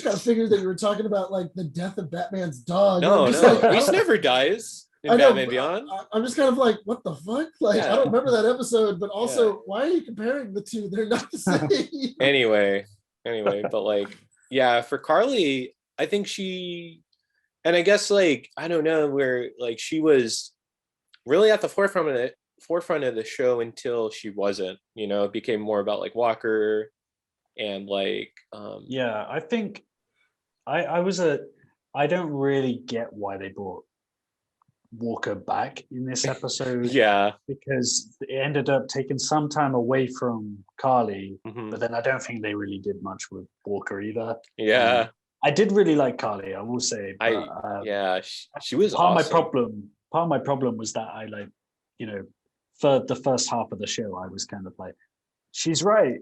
kind of figured that you were talking about like the death of Batman's dog. No, I'm just no. like, I Ace don't- never dies in I know, Batman but Beyond. I'm just kind of like, what the fuck? Like, Yeah. I don't remember that episode, but also, why are you comparing the two? They're not the same. Anyway, but like, yeah, for Carly, I think and I guess like, I don't know, where like she was really at the forefront of the show until she wasn't, you know. It became more about like Walker and like Yeah, I think I don't really get why they brought Walker back in this episode. Yeah. Because it ended up taking some time away from Carly, Mhm. but then I don't think they really did much with Walker either. Yeah. I did really like Carly, I will say. But, She was part awesome. of my problem was that I like, you know, for the first half of the show, I was kind of like, she's right.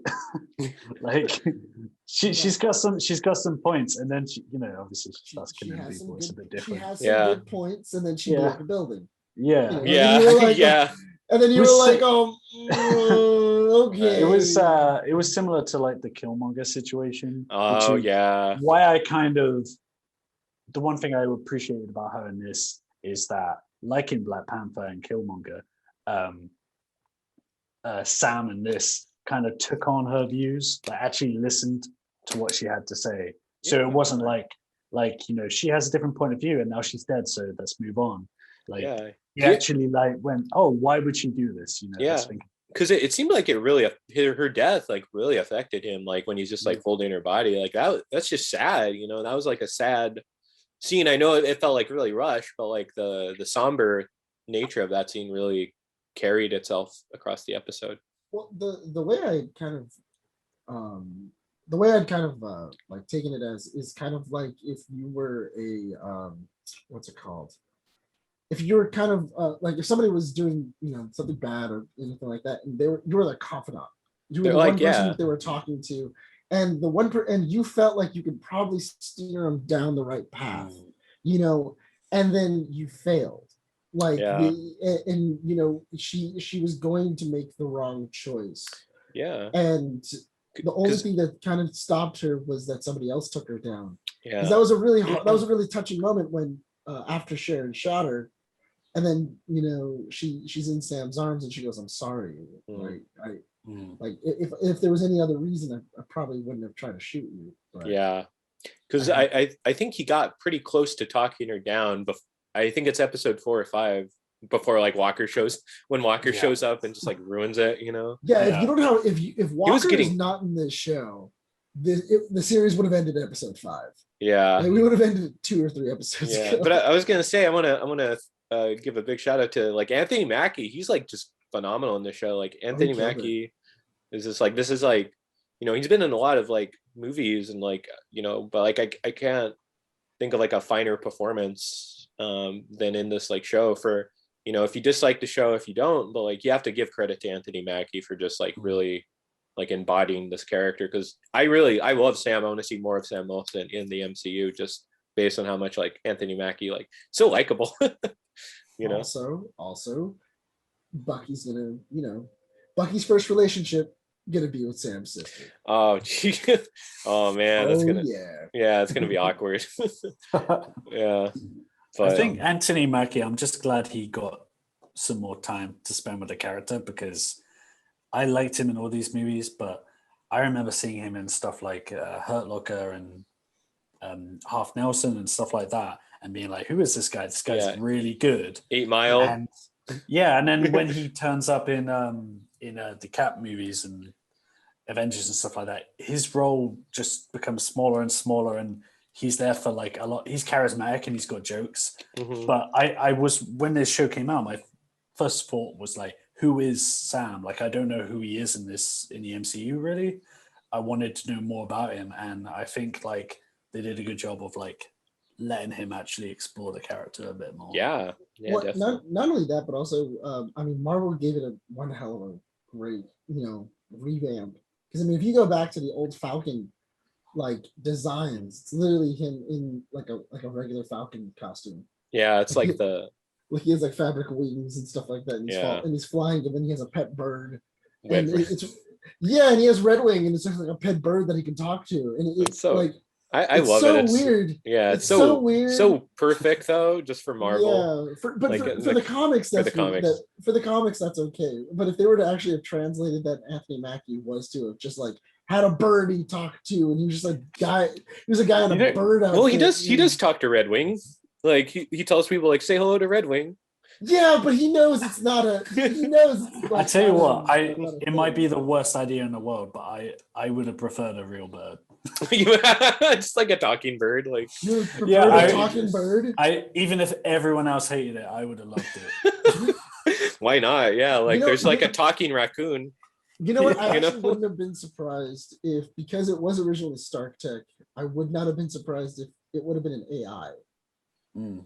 Like she's got some points, and then she, you know, obviously she starts killing people. It's a bit different. She has some good points, and then she blew up a building. Yeah. You know, Yeah. like, yeah. And then you were like, oh, okay. It was similar to like the Killmonger situation. Oh yeah. Why I kind of, the one thing I appreciated about her in this is that, like in Black Panther and Killmonger, Sam and this kind of took on her views, like actually listened to what she had to say. So it wasn't like, you know, she has a different point of view and now she's dead, so let's move on. Like he actually like went, oh, why would she do this? You know, yeah. Because it seemed like it really, her death like really affected him, like when he's just like folding her body, like that's just sad, you know. That was like a sad scene. I know it felt like really rushed, but like the somber nature of that scene really carried itself across the episode. Well, the way I kind of the way I'd kind of like taken it as is kind of like if you were a what's it called? If you were kind of like if somebody was doing, you know, something bad or anything like that, and you were their confidant. You were the one person that they were talking to, and and you felt like you could probably steer them down the right path, you know, and then you failed. Like and you know, she was going to make the wrong choice. Yeah. And the only thing that kind of stopped her was that somebody else took her down. Yeah. That was a really touching moment when after Sharon shot her, and then, you know, she's in Sam's arms and she goes, "I'm sorry." Like like if there was any other reason, I probably wouldn't have tried to shoot you. But, yeah. Because I think he got pretty close to talking her down. I think it's episode 4 or 5 before like Walker shows up and just like ruins it, you know. If you don't know, if Walker is not in this show, the series would have ended at episode 5. Yeah, like, we would have ended 2 or 3 episodes ago. But I was gonna say I want to give a big shout out to like Anthony Mackie. He's like just phenomenal in this show. Like Anthony Mackie is just like, this is like, you know, he's been in a lot of like movies and like, you know, but like I can't think of like a finer performance than in this like show. For, you know, if you dislike the show, if you don't, but like you have to give credit to Anthony Mackie for just like really like embodying this character, because I love Sam. I want to see more of Sam Wilson in the MCU, just based on how much like Anthony Mackie, like, so likable. You know. Also Bucky's gonna, you know, Bucky's first relationship gonna be with Sam's sister. Oh gee. Oh man, that's it's gonna be awkward. Yeah. But, I think Anthony Mackie, I'm just glad he got some more time to spend with the character, because I liked him in all these movies, but I remember seeing him in stuff like Hurt Locker and Half Nelson and stuff like that, and being like, who is this guy? This guy's really good. 8 Mile. And then when he turns up in the Cap movies and Avengers and stuff like that, his role just becomes smaller and smaller, and he's there for like a lot. He's charismatic and he's got jokes. But I was, when this show came out, my first thought was like, who is Sam? Like, I don't know who he is in the MCU really. I wanted to know more about him, and I think like they did a good job of like letting him actually explore the character a bit more. Yeah, well, not only that, but also I mean, Marvel gave it one hell of a great, you know, revamp. Because I mean, if you go back to the old Falcon like designs, it's literally him in like a regular Falcon costume. Yeah, it's like like he has like fabric wings and stuff like that, and he's flying, and then he has a pet bird. And and he has Red Wing, and it's just like a pet bird that he can talk to, and it's so like I love so it. It's weird. Yeah, it's so weird, so perfect though, just for Marvel. Yeah, for the comics, for the comics, that's okay. But if they were to actually have translated that Anthony Mackie was to have just like had a bird he talked to, and he was just like he was a guy on a bird outfit. Well, he does talk to Red Wing. Like he tells people like, say hello to Red Wing. Yeah, but he knows it's not a. He knows. I tell you what, it might be the worst idea in the world, but I would have preferred a real bird. Just like a talking bird, like You prefer Yeah, the talking bird? Even if everyone else hated it, I would have loved it. why not? Yeah, like know- there's like a talking raccoon. You know what? I You know? actually wouldn't have been surprised if, because it was originally Stark Tech, I would not have been surprised if it would have been an AI. Mm.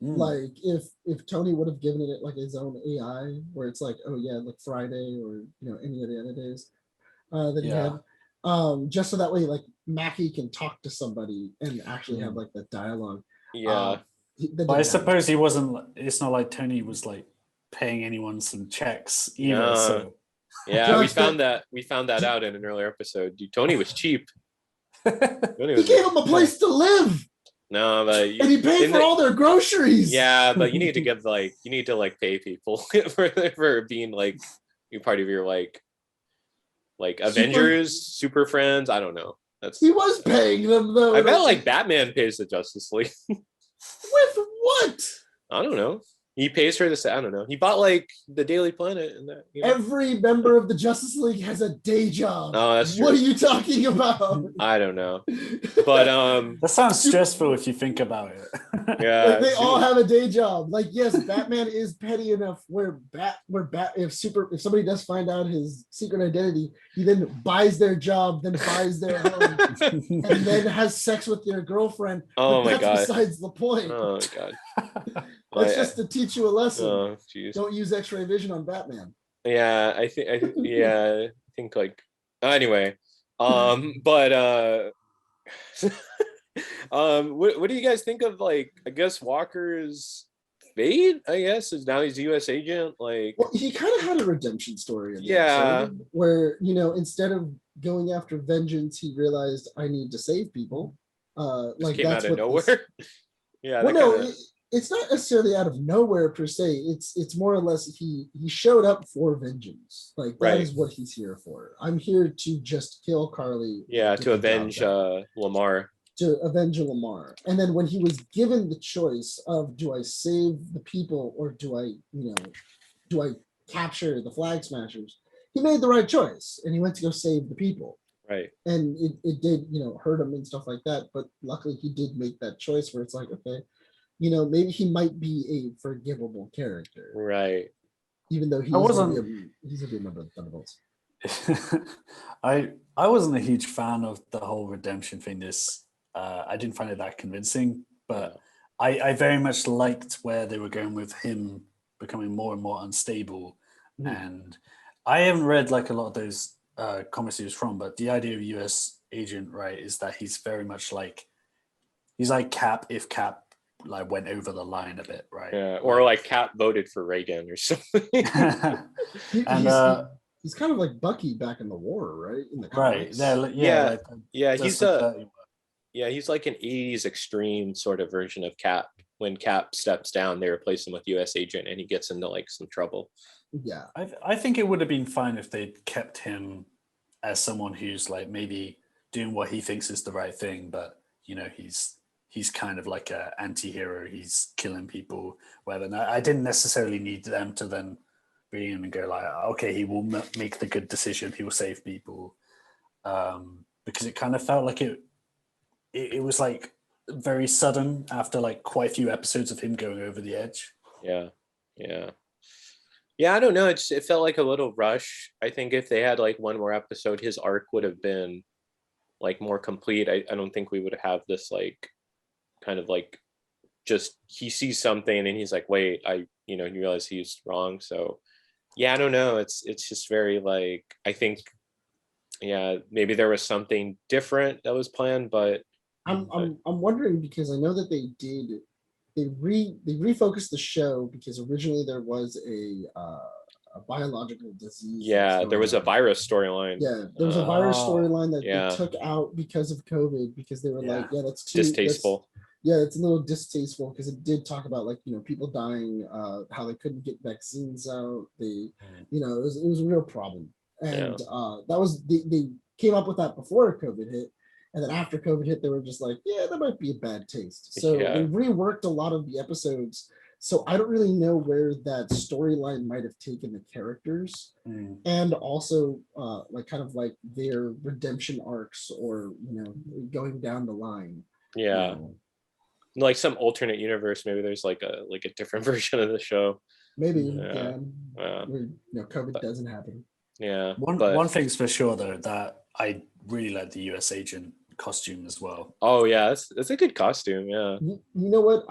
Like if Tony would have given it like his own AI, where it's like, oh yeah, like Friday or any of the other days that he had, just so that way like Mackie can talk to somebody and actually have like that dialogue. Yeah. But I suppose he wasn't. It's not like Tony was like paying anyone some checks either. No. So Yeah, Josh, we found that out in an earlier episode. Tony was cheap. Tony he was gave him a place to live, no, but and he paid for all their groceries. yeah, but you need to give you need to like pay people for being like you part of your like Avengers, Super Friends. I don't know. He was paying them though. I bet like Batman pays the Justice League. With what? I don't know. He pays for this. I don't know. He bought like the Daily Planet and that. Every member of the Justice League has a day job. Oh, that's true. What are you talking about? I don't know. But that sounds stressful if you think about it. Yeah, like they all have a day job. Like yes, Batman is petty enough where if somebody does find out his secret identity, he then buys their job, then buys their home, and then has sex with their girlfriend. Oh but my God. Besides the point. Oh my God. That's just to teach you a lesson. Oh, don't use X-ray vision on Batman. Yeah, I think like anyway. But what do you guys think of like I guess Walker's fate? I guess is now he's a U.S. agent. Like, well, he kind of had a redemption story. Yeah, where instead of going after vengeance, he realized I need to save people. Like came that's out of nowhere. Yeah. Well, no, it's not necessarily out of nowhere per se. It's more or less he showed up for vengeance. Like that is what he's here for. I'm here to just kill Carly. Yeah, to avenge Lamar. To avenge Lamar. And then when he was given the choice of do I save the people or do I capture the Flag Smashers, he made the right choice and he went to go save the people. Right. And it did, hurt him and stuff like that. But luckily he did make that choice where it's like, okay, maybe he might be a forgivable character. Right. Even though he's a good member of the Thunderbolts. I wasn't a huge fan of the whole redemption thing. I didn't find it that convincing, but I very much liked where they were going with him becoming more and more unstable. And I haven't read like a lot of those comics he was from, but the idea of US agent, right, is that he's very much like he's like Cap if Cap like went over the line a bit, right? Yeah, or like Cap voted for Reagan or something. And he's kind of like Bucky back in the war, right? In the comics. He's like an 80s extreme sort of version of Cap. When Cap steps down, they replace him with US agent and he gets into like some trouble. Yeah. I think it would have been fine if they'd kept him as someone who's like maybe doing what he thinks is the right thing, but he's kind of like an anti-hero. He's killing people, whatever. And I didn't necessarily need them to then bring him and go like, okay, he will make the good decision. He will save people. Because it kind of felt like it was like very sudden after like quite a few episodes of him going over the edge. Yeah. I don't know. It felt like a little rush. I think if they had like one more episode, his arc would have been like more complete. I don't think we would have this like kind of like just he sees something and he's like, wait, you realize he's wrong. So yeah, I don't know. It's just very like I think maybe there was something different that was planned, but I'm wondering because I know that they refocused the show because originally there was a biological disease. Yeah, there was a virus storyline. Yeah, there was a virus storyline that they took out because of COVID because they were like, that's too distasteful. It's a little distasteful because it did talk about like people dying, how they couldn't get vaccines out. It was a real problem, and that was they came up with that before COVID hit. And then after COVID hit, they were just like, that might be a bad taste. So they reworked a lot of the episodes so I don't really know where that storyline might have taken the characters, and also like kind of like their redemption arcs, or going down the line. Yeah. Like some alternate universe, maybe there's like a different version of the show. Maybe, Yeah. where COVID doesn't happen. Yeah. One thing's for sure though, that I really like the US agent costume as well. Oh yeah, that's a good costume. Yeah. You know what?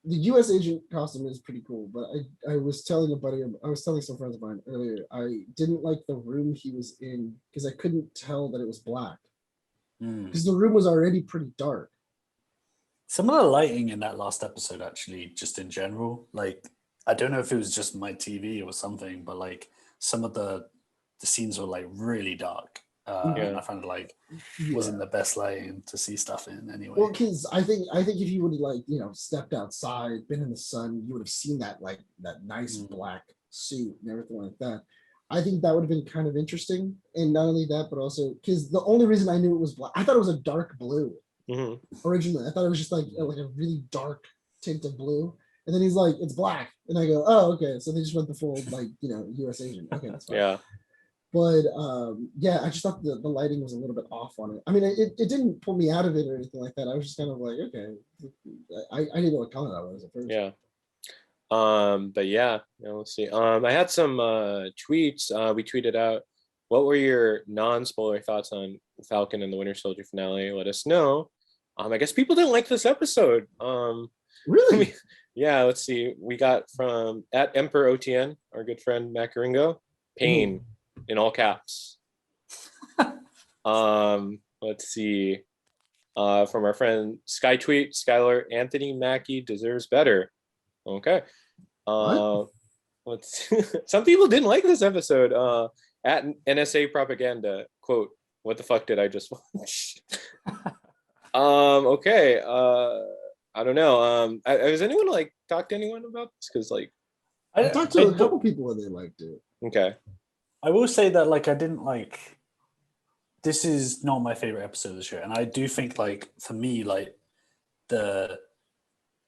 The US agent costume is pretty cool, but I was telling I was telling some friends of mine earlier, I didn't like the room he was in because I couldn't tell that it was black. Because the room was already pretty dark. Some of the lighting in that last episode, actually, just in general, like, I don't know if it was just my TV or something, but like some of the scenes were like really dark. And I found it like wasn't the best lighting to see stuff in anyway. Well, because I think if you would have stepped outside, been in the sun, you would have seen that nice black suit and everything like that. I think that would have been kind of interesting. And not only that, but also because the only reason I knew it was black, I thought it was a dark blue. Originally, I thought it was just like a really dark tint of blue. And then he's like, it's black. And I go, oh, okay. So they just went the full US agent. Okay, that's fine. Yeah. But I just thought the lighting was a little bit off on it. I mean, it didn't pull me out of it or anything like that. I was just kind of like, okay. I didn't know what color that was at first. Yeah. But yeah, let's see. I had some tweets. We tweeted out, what were your non-spoiler thoughts on Falcon and the Winter Soldier finale? Let us know. I guess people didn't like this episode. Really? Yeah, let's see. We got from at Emperor OTN, our good friend Macaringo, pain in all caps. Let's see. From our friend Skytweet, Skylar, Anthony Mackie deserves better. Okay. Let's some people didn't like this episode. At NSA propaganda, quote, what the fuck did I just watch? Okay. I don't know. Has anyone like talked to anyone about this? Because like I talked to a couple people and they liked it. Okay. I will say that like I didn't like, this is not my favorite episode of the show, and I do think like for me like the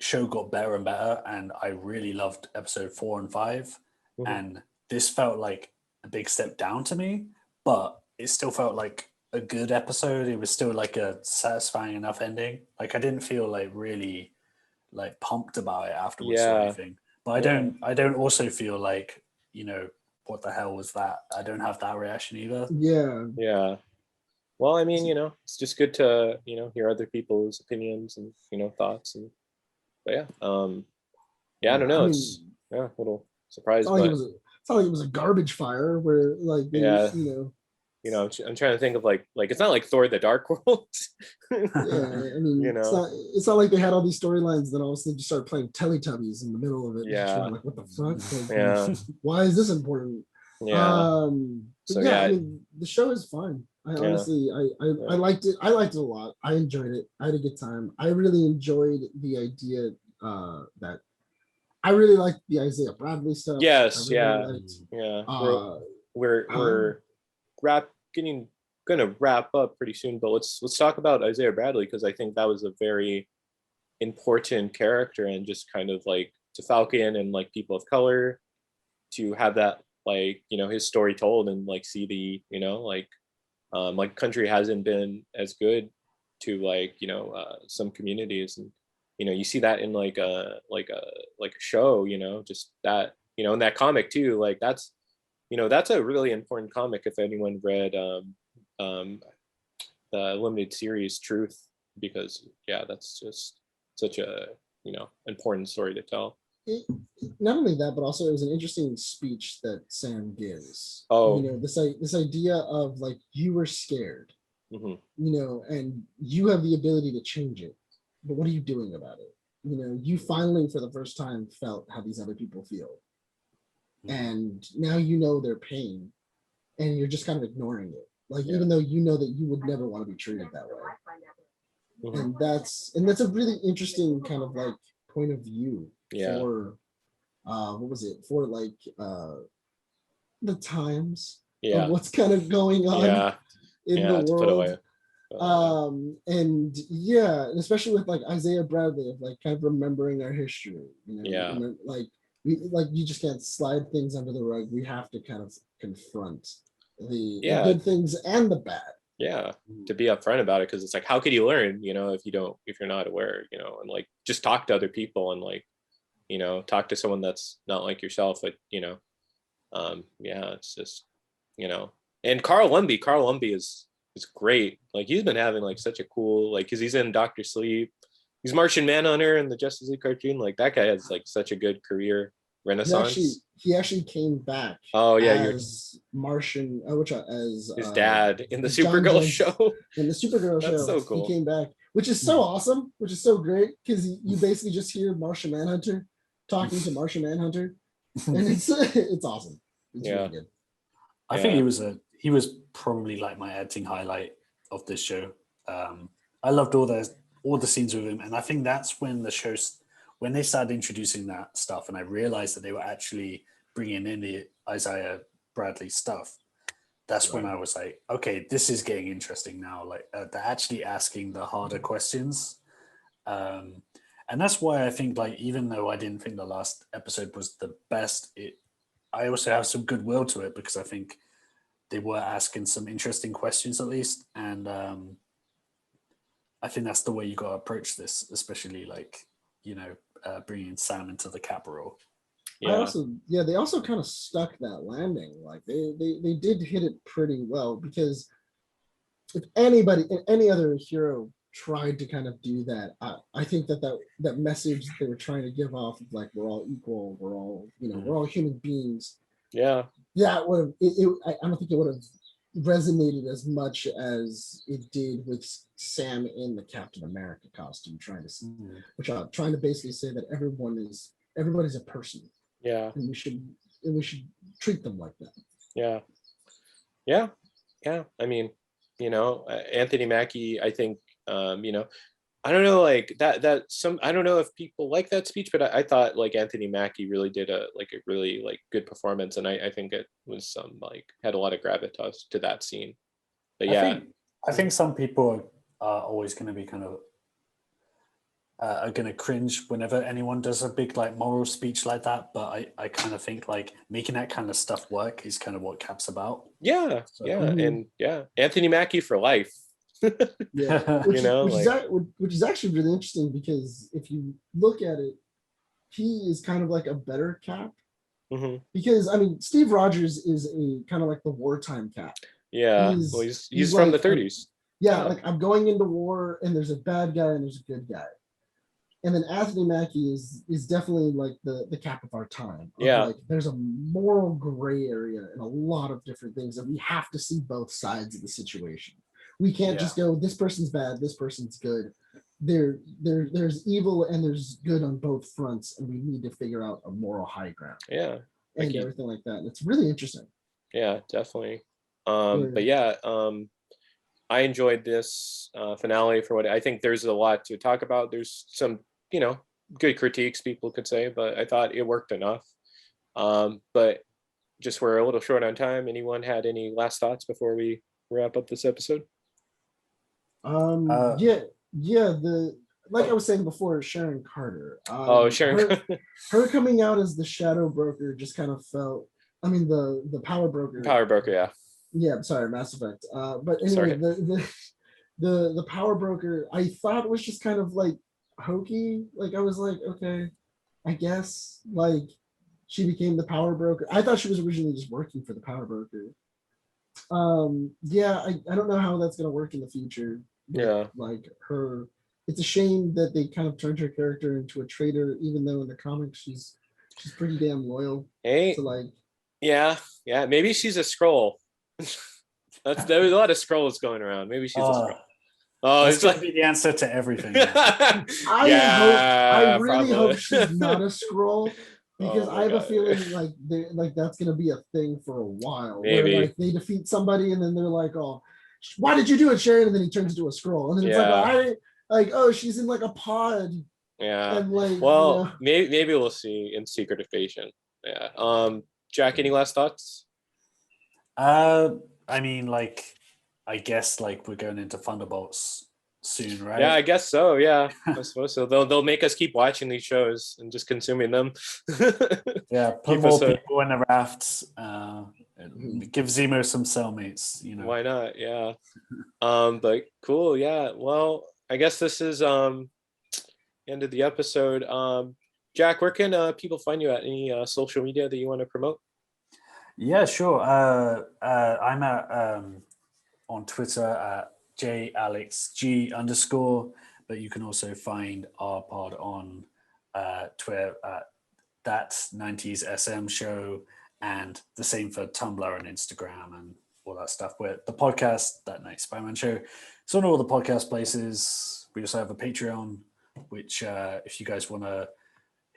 show got better and better, and I really loved episode 4 and 5, and this felt like a big step down to me, but it still felt like a good episode. It was still like a satisfying enough ending. Like I didn't feel like really like pumped about it afterwards or anything. But I don't also feel like, what the hell was that? I don't have that reaction either. Yeah. Well, I mean, it's just good to, hear other people's opinions and, thoughts. And but yeah, I don't know. It's a little surprised. It's not like it was a garbage fire where like I'm trying to think of like it's not like Thor: The Dark World. I mean, it's not like they had all these storylines, then all of a sudden just started playing Teletubbies in the middle of it. Yeah. Like, what the fuck? Like, why is this important? Yeah. I mean, the show is fun. Honestly, I liked it. I liked it a lot. I enjoyed it. I had a good time. I really enjoyed the idea that I really liked the Isaiah Bradley stuff. Yes, really we're gonna wrap up pretty soon, but let's talk about Isaiah Bradley, because I think that was a very important character, and just kind of like to Falcon and like people of color to have that like his story told, and like see the like country hasn't been as good to like some communities, and you see that in like a show, just that in that comic too, like that's a really important comic if anyone read the limited series Truth, because that's just such a important story to tell. Not only that, but also it was an interesting speech that Sam gives. This idea of like, you were scared, and you have the ability to change it, but what are you doing about it? You finally for the first time felt how these other people feel, and now their pain, and you're just kind of ignoring it, like even though that you would never want to be treated that way. And that's a really interesting kind of like point of view for what was it, for like the times of what's kind of going on in the world. And yeah, and especially with like Isaiah Bradley of like kind of remembering our history, you know, Yeah. like you just can't slide things under the rug. We have to kind of confront the good things and the bad. Yeah, to be upfront about it, because it's like, how could you learn, if you're not aware, and like just talk to other people and like, talk to someone that's not like yourself, like, yeah, it's just, and Carl Lumbly is great. Like he's been having like such a cool, like, because he's in Doctor Sleep, he's Martian Manhunter in the Justice League cartoon. Like that guy has like such a good career renaissance. He actually came back. Oh yeah, as Martian, as his dad in the John Supergirl Jones show. In the Supergirl show, so cool. He came back, which is so awesome, which is so great because you basically just hear Martian Manhunter talking to Martian Manhunter, and it's awesome. It's really good. I think he was probably like my editing highlight of this show. I loved all the scenes with him, and I think that's when when they started introducing that stuff, and I realized that they were actually bringing in the Isaiah Bradley stuff. That's when I was like, okay, this is getting interesting now. Like they're actually asking the harder questions, and that's why I think, like, even though I didn't think the last episode was the best, I also have some goodwill to it because I think they were asking some interesting questions at least, and I think that's the way you got to approach this, especially like bringing Sam into the Cap role. Yeah. They also kind of stuck that landing. Like they did hit it pretty well, because if any other hero tried to kind of do that, I think that message they were trying to give off of like, we're all equal, we're all, we're all human beings. Yeah. That would have, I don't think it would have resonated as much as it did with Sam in the Captain America costume, trying to basically say that everybody's a person. Yeah. And we should treat them like that. Yeah. Yeah. Yeah. I mean, Anthony Mackie, I think, I don't know, like I don't know if people like that speech, but I thought like Anthony Mackie really did a really like good performance. And I think it was like had a lot of gravitas to that scene. But yeah. I think some people are always going to be kind of are going to cringe whenever anyone does a big like moral speech like that, but I kind of think like making that kind of stuff work is kind of what Cap's about. Yeah. So, and Anthony Mackie for life. Which is actually really interesting, because if you look at it, he is kind of like a better Cap, because I mean Steve Rogers is a kind of like the wartime Cap. Yeah, he's from the 30s. Like I'm going into war, and there's a bad guy and there's a good guy. And then Anthony Mackie is definitely like the Cap of our time. Like there's a moral gray area in a lot of different things, and we have to see both sides of the situation. We can't just go, this person's bad, this person's good. There's evil and there's good on both fronts, and we need to figure out a moral high ground. Yeah. And everything like that. And it's really interesting. Yeah, definitely. But yeah, I enjoyed this finale for what I think. There's a lot to talk about. There's some, good critiques people could say, but I thought it worked enough. But just we're a little short on time. Anyone had any last thoughts before we wrap up this episode? Like I was saying before, Sharon Carter. Sharon. Her coming out as the shadow broker just kind of felt. I mean, the power broker. Power broker, yeah. Yeah, sorry, Mass Effect. But anyway, the power broker, I thought was just kind of like hokey. Like I was like, okay, I guess like she became the power broker. I thought she was originally just working for the power broker. I don't know how that's gonna work in the future. Yeah, like her, it's a shame that they kind of turned her character into a traitor, even though in the comics she's pretty damn loyal. Hey, to like, yeah, maybe she's a Skrull. There was a lot of Skrulls going around. Maybe she's a Skrull. Oh, it's going to be the answer to everything. I really hope she's not a Skrull, because I have a feeling like that's going to be a thing for a while. Maybe where, like, they defeat somebody and then they're like, "Oh, why did you do it, Sharon?" And then he turns into a Skrull, and then it's oh, she's in like a pod. Yeah. And like, maybe we'll see in Secret Invasion. Yeah. Jack, any last thoughts? I mean, like, I guess like we're going into Thunderbolts soon, right? Yeah, I guess so. Yeah, I suppose so. They'll make us keep watching these shows and just consuming them. Yeah, put Keep more us people in the rafts. Mhm. Give Zemo some cellmates. You know. why not? Yeah. But cool. Yeah. Well, I guess this is end of the episode. Jack, where can people find you at? Any social media that you want to promote? Yeah, sure. I'm at on Twitter at jalexg_, but you can also find our pod on Twitter at that 90s SM show, and the same for Tumblr and Instagram and all that stuff. Where the podcast, That Night Spider-Man Show, it's on all the podcast places. We also have a Patreon, which if you guys want to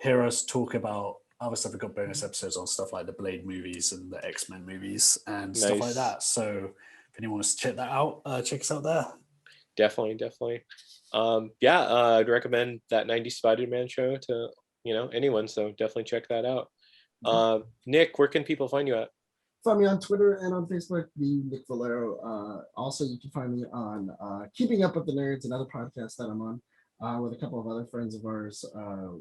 hear us talk about other stuff, we've got bonus episodes on stuff like the Blade movies and the X-Men movies and stuff like Nice. that. So if anyone wants to check that out, check us out there. Definitely. Yeah, I'd recommend That 90s Spider-Man show to anyone. So definitely check that out. Nick, where can people find you at? Find me on Twitter and on Facebook, the Nick Valero. Also, you can find me on Keeping Up with the Nerds, another podcast that I'm on with a couple of other friends of ours,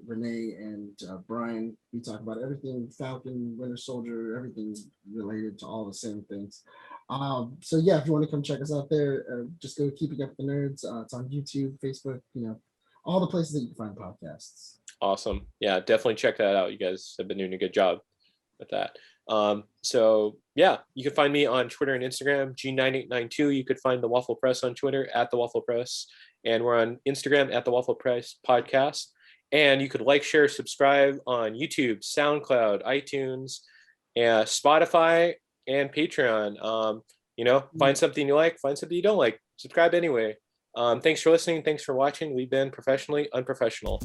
Renee and Brian. We talk about everything Falcon, Winter Soldier, everything related to all the same things. So yeah, if you want to come check us out there, just go Keeping Up with the Nerds. It's on YouTube, Facebook, all the places that you can find podcasts. Awesome. Yeah, definitely check that out. You guys have been doing a good job with that. So yeah, you can find me on Twitter and Instagram, G9892. You could find the Waffle Press on Twitter at the Waffle Press, and we're on Instagram at the Waffle Press Podcast. And you could like, share, subscribe on YouTube, SoundCloud, iTunes, and Spotify, and Patreon. Find something you like, find something you don't like, subscribe anyway. Thanks for listening. Thanks for watching. We've been Professionally Unprofessional.